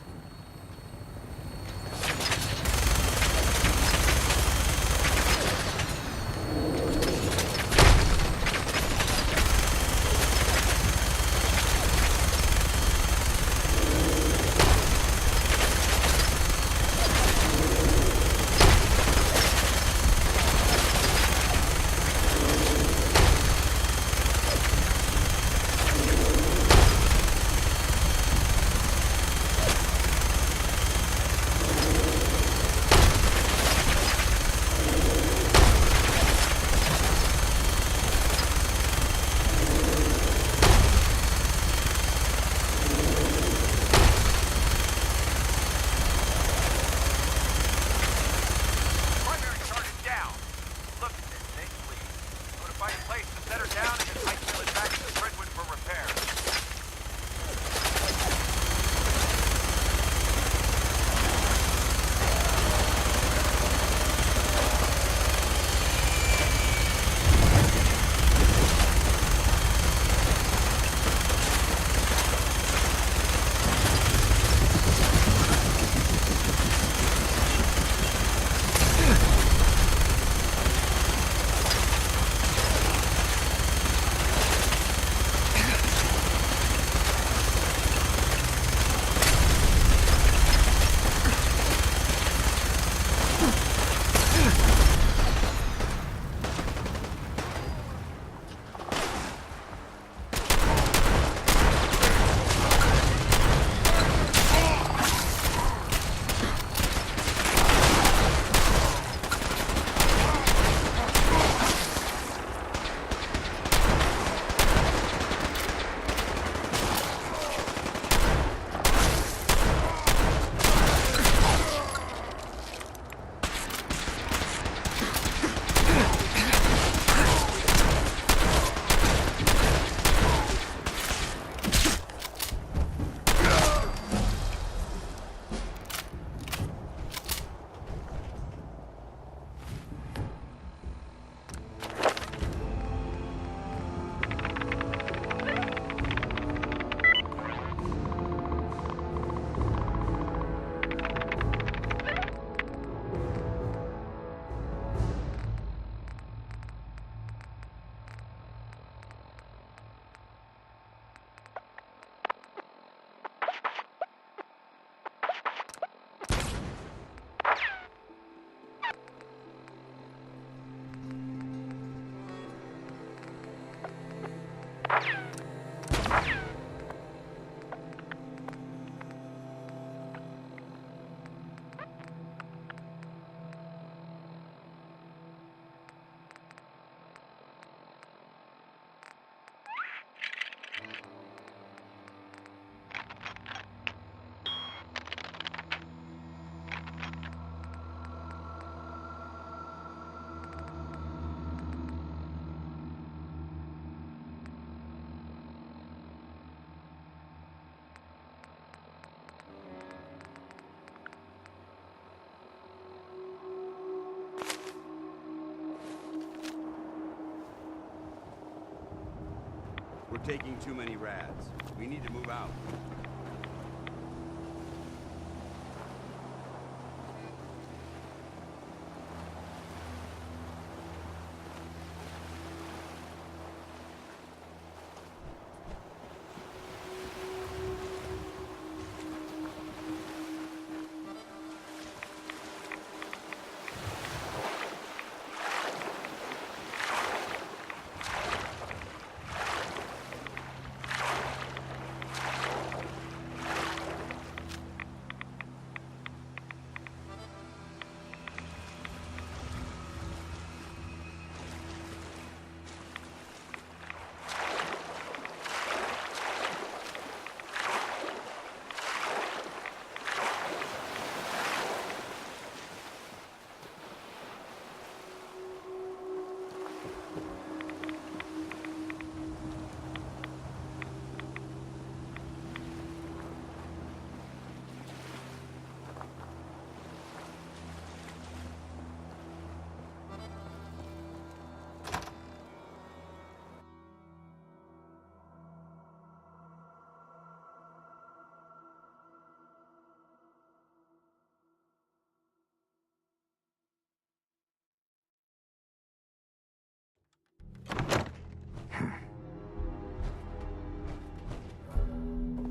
We're taking too many rads. We need to move out.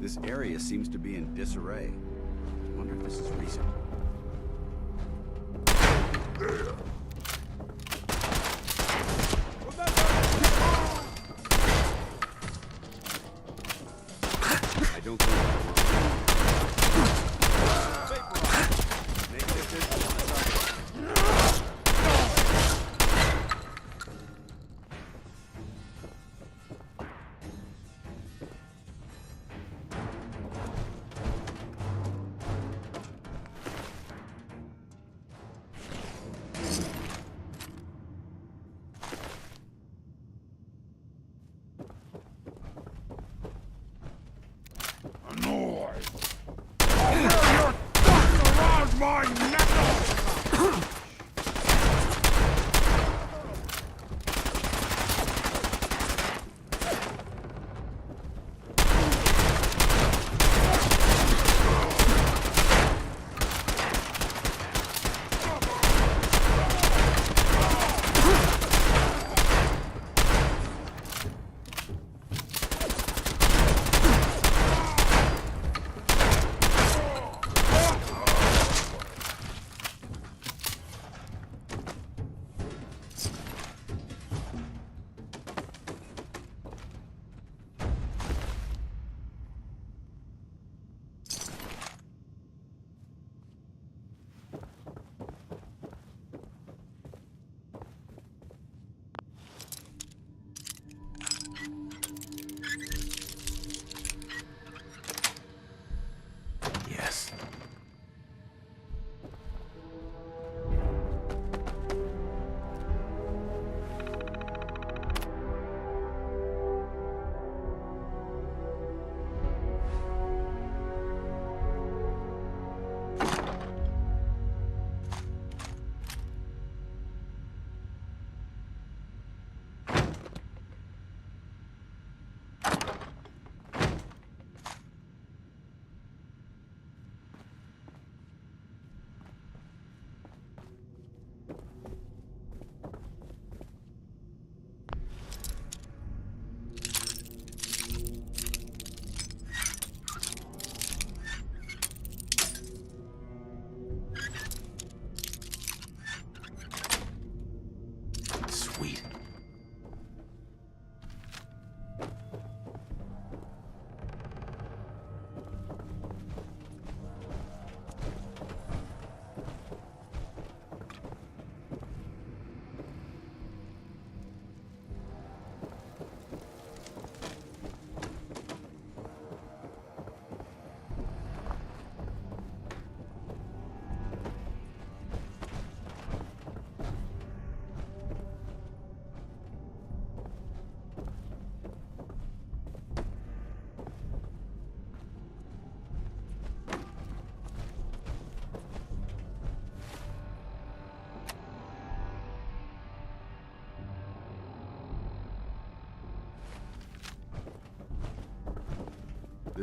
This area seems to be in disarray. I wonder if this is recent. I don't think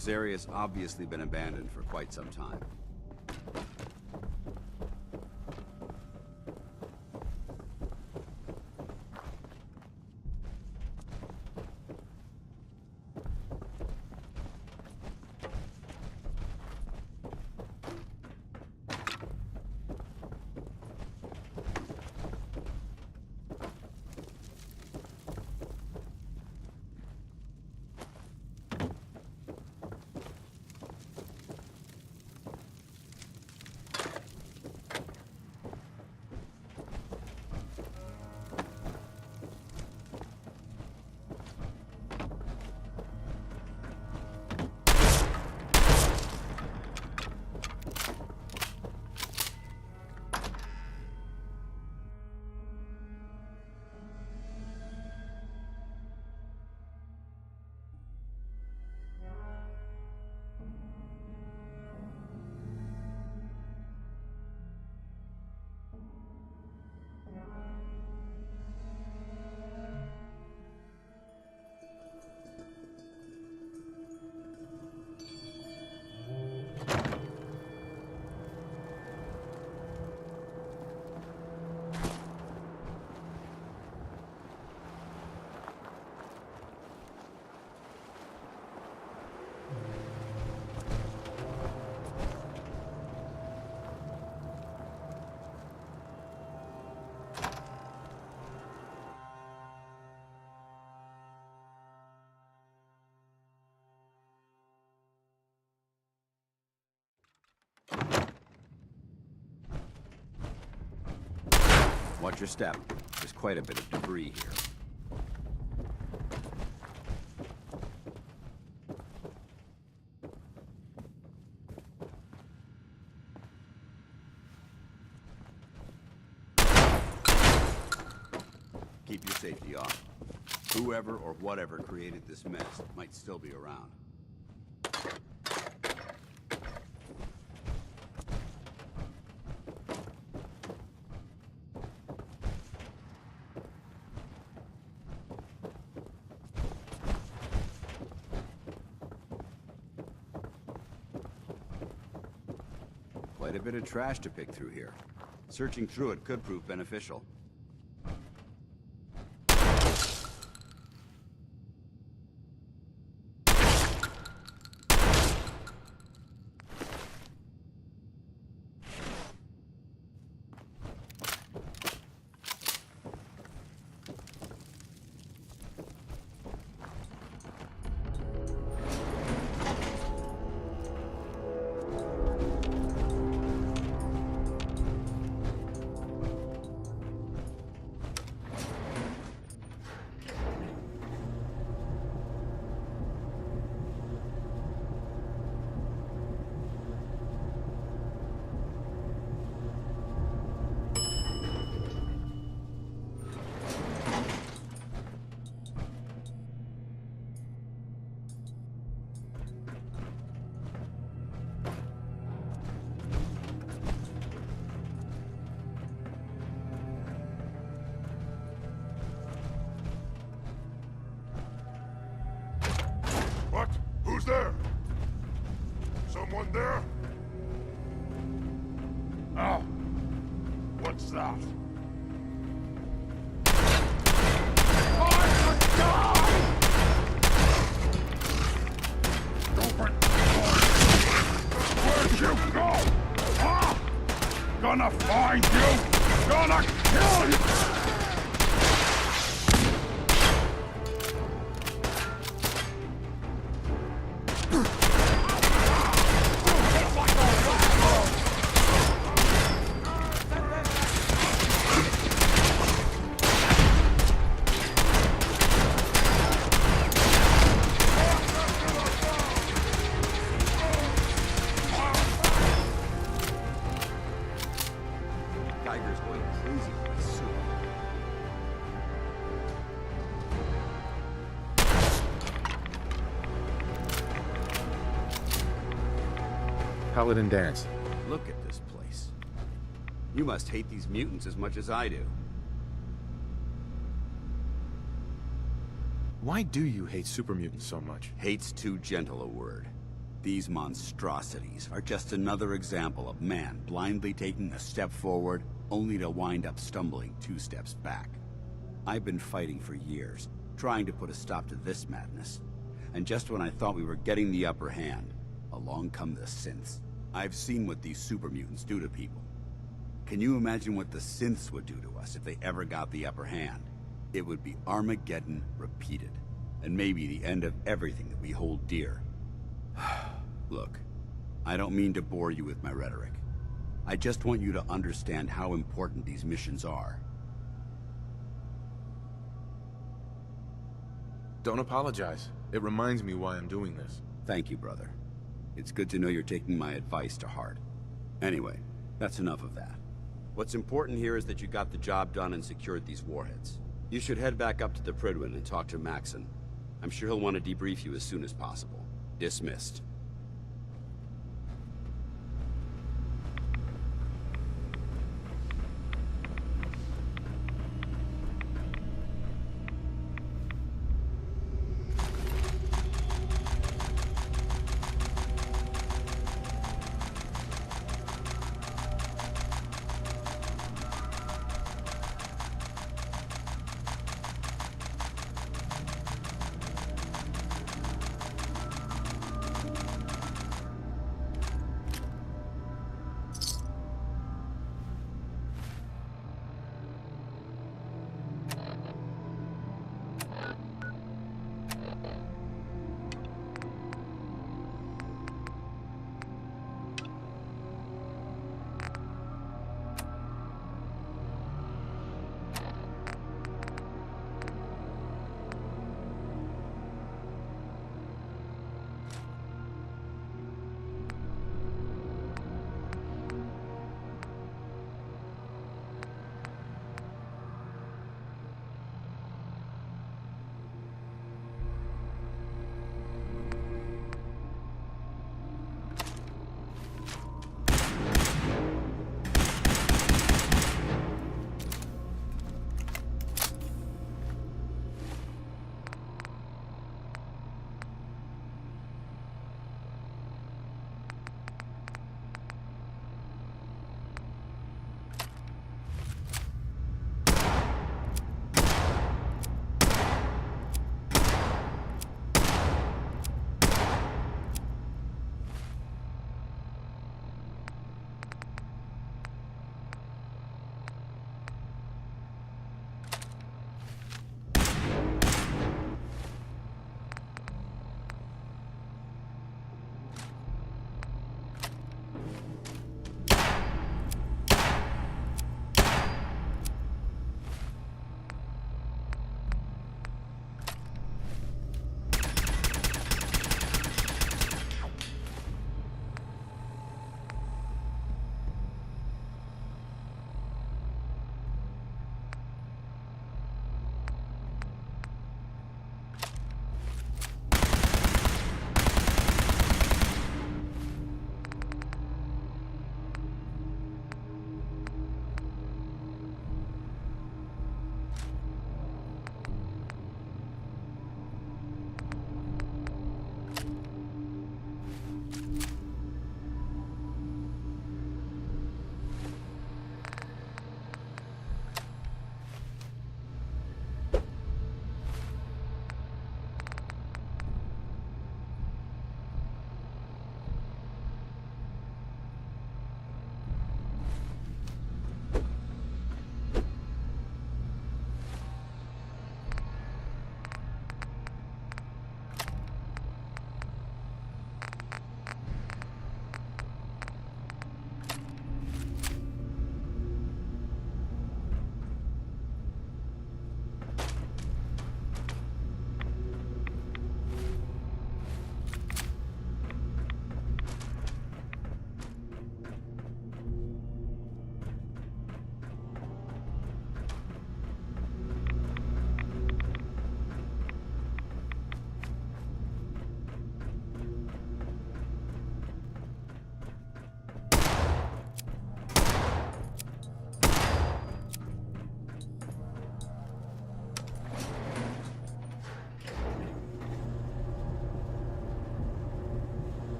this area's obviously been abandoned for quite some time. Watch your step. There's quite a bit of debris here. Keep your safety off. Whoever or whatever created this mess might still be around. Quite a bit of trash to pick through here. Searching through it could prove beneficial. Who's there? Someone there? Oh. What's that? Where'd you go? Huh? Gonna find you! Gonna kill you! Paladin Dance. Look at this place. You must hate these mutants as much as I do. Why do you hate super mutants so much? Hate's too gentle a word. These monstrosities are just another example of man blindly taking a step forward, only to wind up stumbling 2 steps back. I've been fighting for years, trying to put a stop to this madness. And just when I thought we were getting the upper hand, along come the synths. I've seen what these super mutants do to people. Can you imagine what the synths would do to us if they ever got the upper hand? It would be Armageddon repeated, and maybe the end of everything that we hold dear. Look, I don't mean to bore you with my rhetoric. I just want you to understand how important these missions are. Don't apologize. It reminds me why I'm doing this. Thank you, brother. It's good to know you're taking my advice to heart. Anyway, that's enough of that. What's important here is that you got the job done and secured these warheads. You should head back up to the Prydwen and talk to Maxon. I'm sure he'll want to debrief you as soon as possible. Dismissed.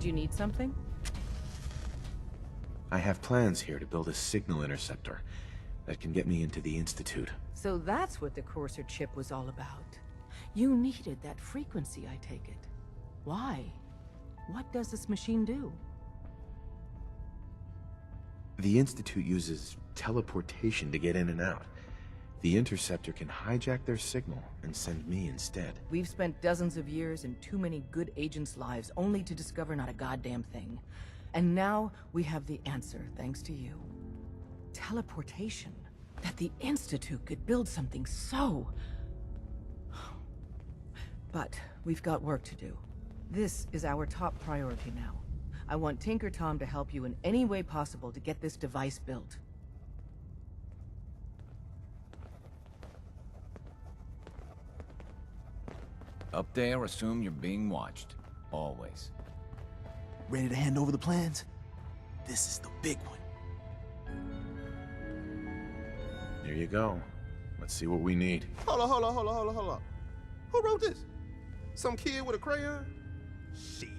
Do you need something? I have plans here to build a signal interceptor that can get me into the Institute. So that's what the Courser chip was all about. You needed that frequency, I take it. Why? What does this machine do? The Institute uses teleportation to get in and out. The interceptor can hijack their signal and send me instead. We've spent dozens of years and too many good agents' lives only to discover not a goddamn thing. And now we have the answer, thanks to you. Teleportation. That the Institute could build something so... But we've got work to do. This is our top priority now. I want Tinker Tom to help you in any way possible to get this device built. Up there, assume you're being watched. Always. Ready to hand over the plans? This is the big one. Here you go. Let's see what we need. Hold on. Who wrote this? Some kid with a crayon? Shit.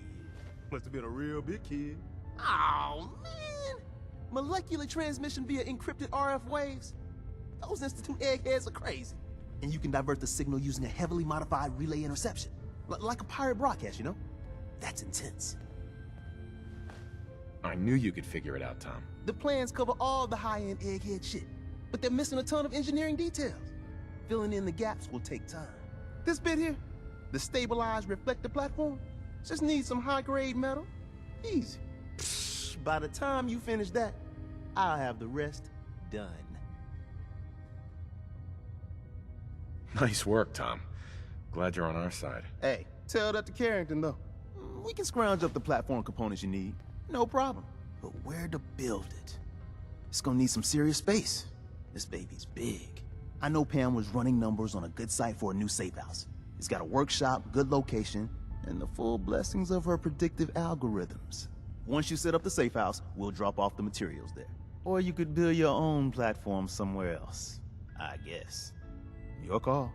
Must have been a real big kid. Oh, man. Molecular transmission via encrypted RF waves? Those Institute eggheads are crazy. And you can divert the signal using a heavily modified relay interception. Like a pirate broadcast, you know? That's intense. I knew you could figure it out, Tom. The plans cover all the high-end egghead shit, but they're missing a ton of engineering details. Filling in the gaps will take time. This bit here, the stabilized reflector platform, just needs some high-grade metal. Easy. Psh, by the time you finish that, I'll have the rest done. Nice work, Tom. Glad you're on our side. Hey, tell that to Carrington, though. We can scrounge up the platform components you need. No problem. But where to build it? It's gonna need some serious space. This baby's big. I know Pam was running numbers on a good site for a new safe house. It's got a workshop, good location, and the full blessings of her predictive algorithms. Once you set up the safe house, we'll drop off the materials there. Or you could build your own platform somewhere else, I guess. Your call.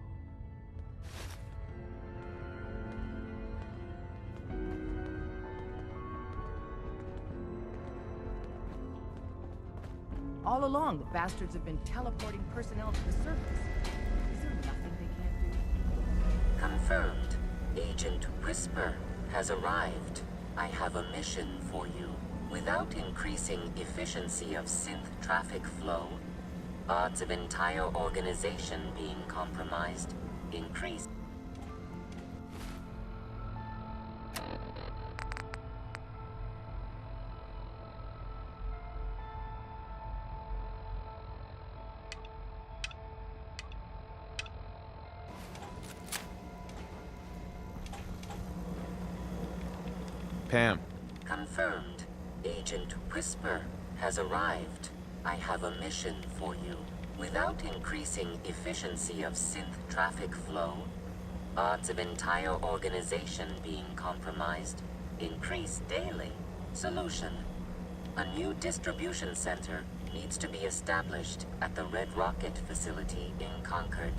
All along, the bastards have been teleporting personnel to the surface. Is there nothing they can't do? Confirmed. Agent Whisper has arrived. I have a mission for you. Without increasing efficiency of synth traffic flow, odds of entire organization being compromised increase. Pam. Confirmed. Agent Whisper has arrived. I have a mission for you. Without increasing efficiency of synth traffic flow, odds of entire organization being compromised increase daily. Solution. A new distribution center needs to be established at the Red Rocket facility in Concord.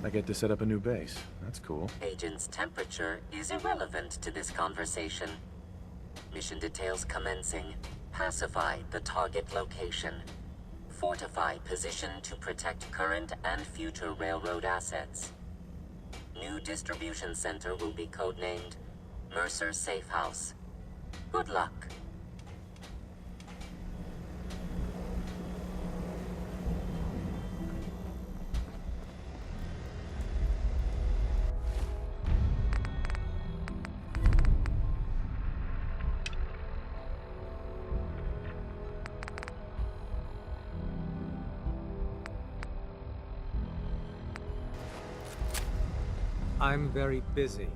I get to set up a new base. That's cool. Agent's temperature is irrelevant to this conversation. Mission details commencing. Pacify the target location. Fortify position to protect current and future railroad assets. New distribution center will be codenamed Mercer Safe House. Good luck. I'm very busy.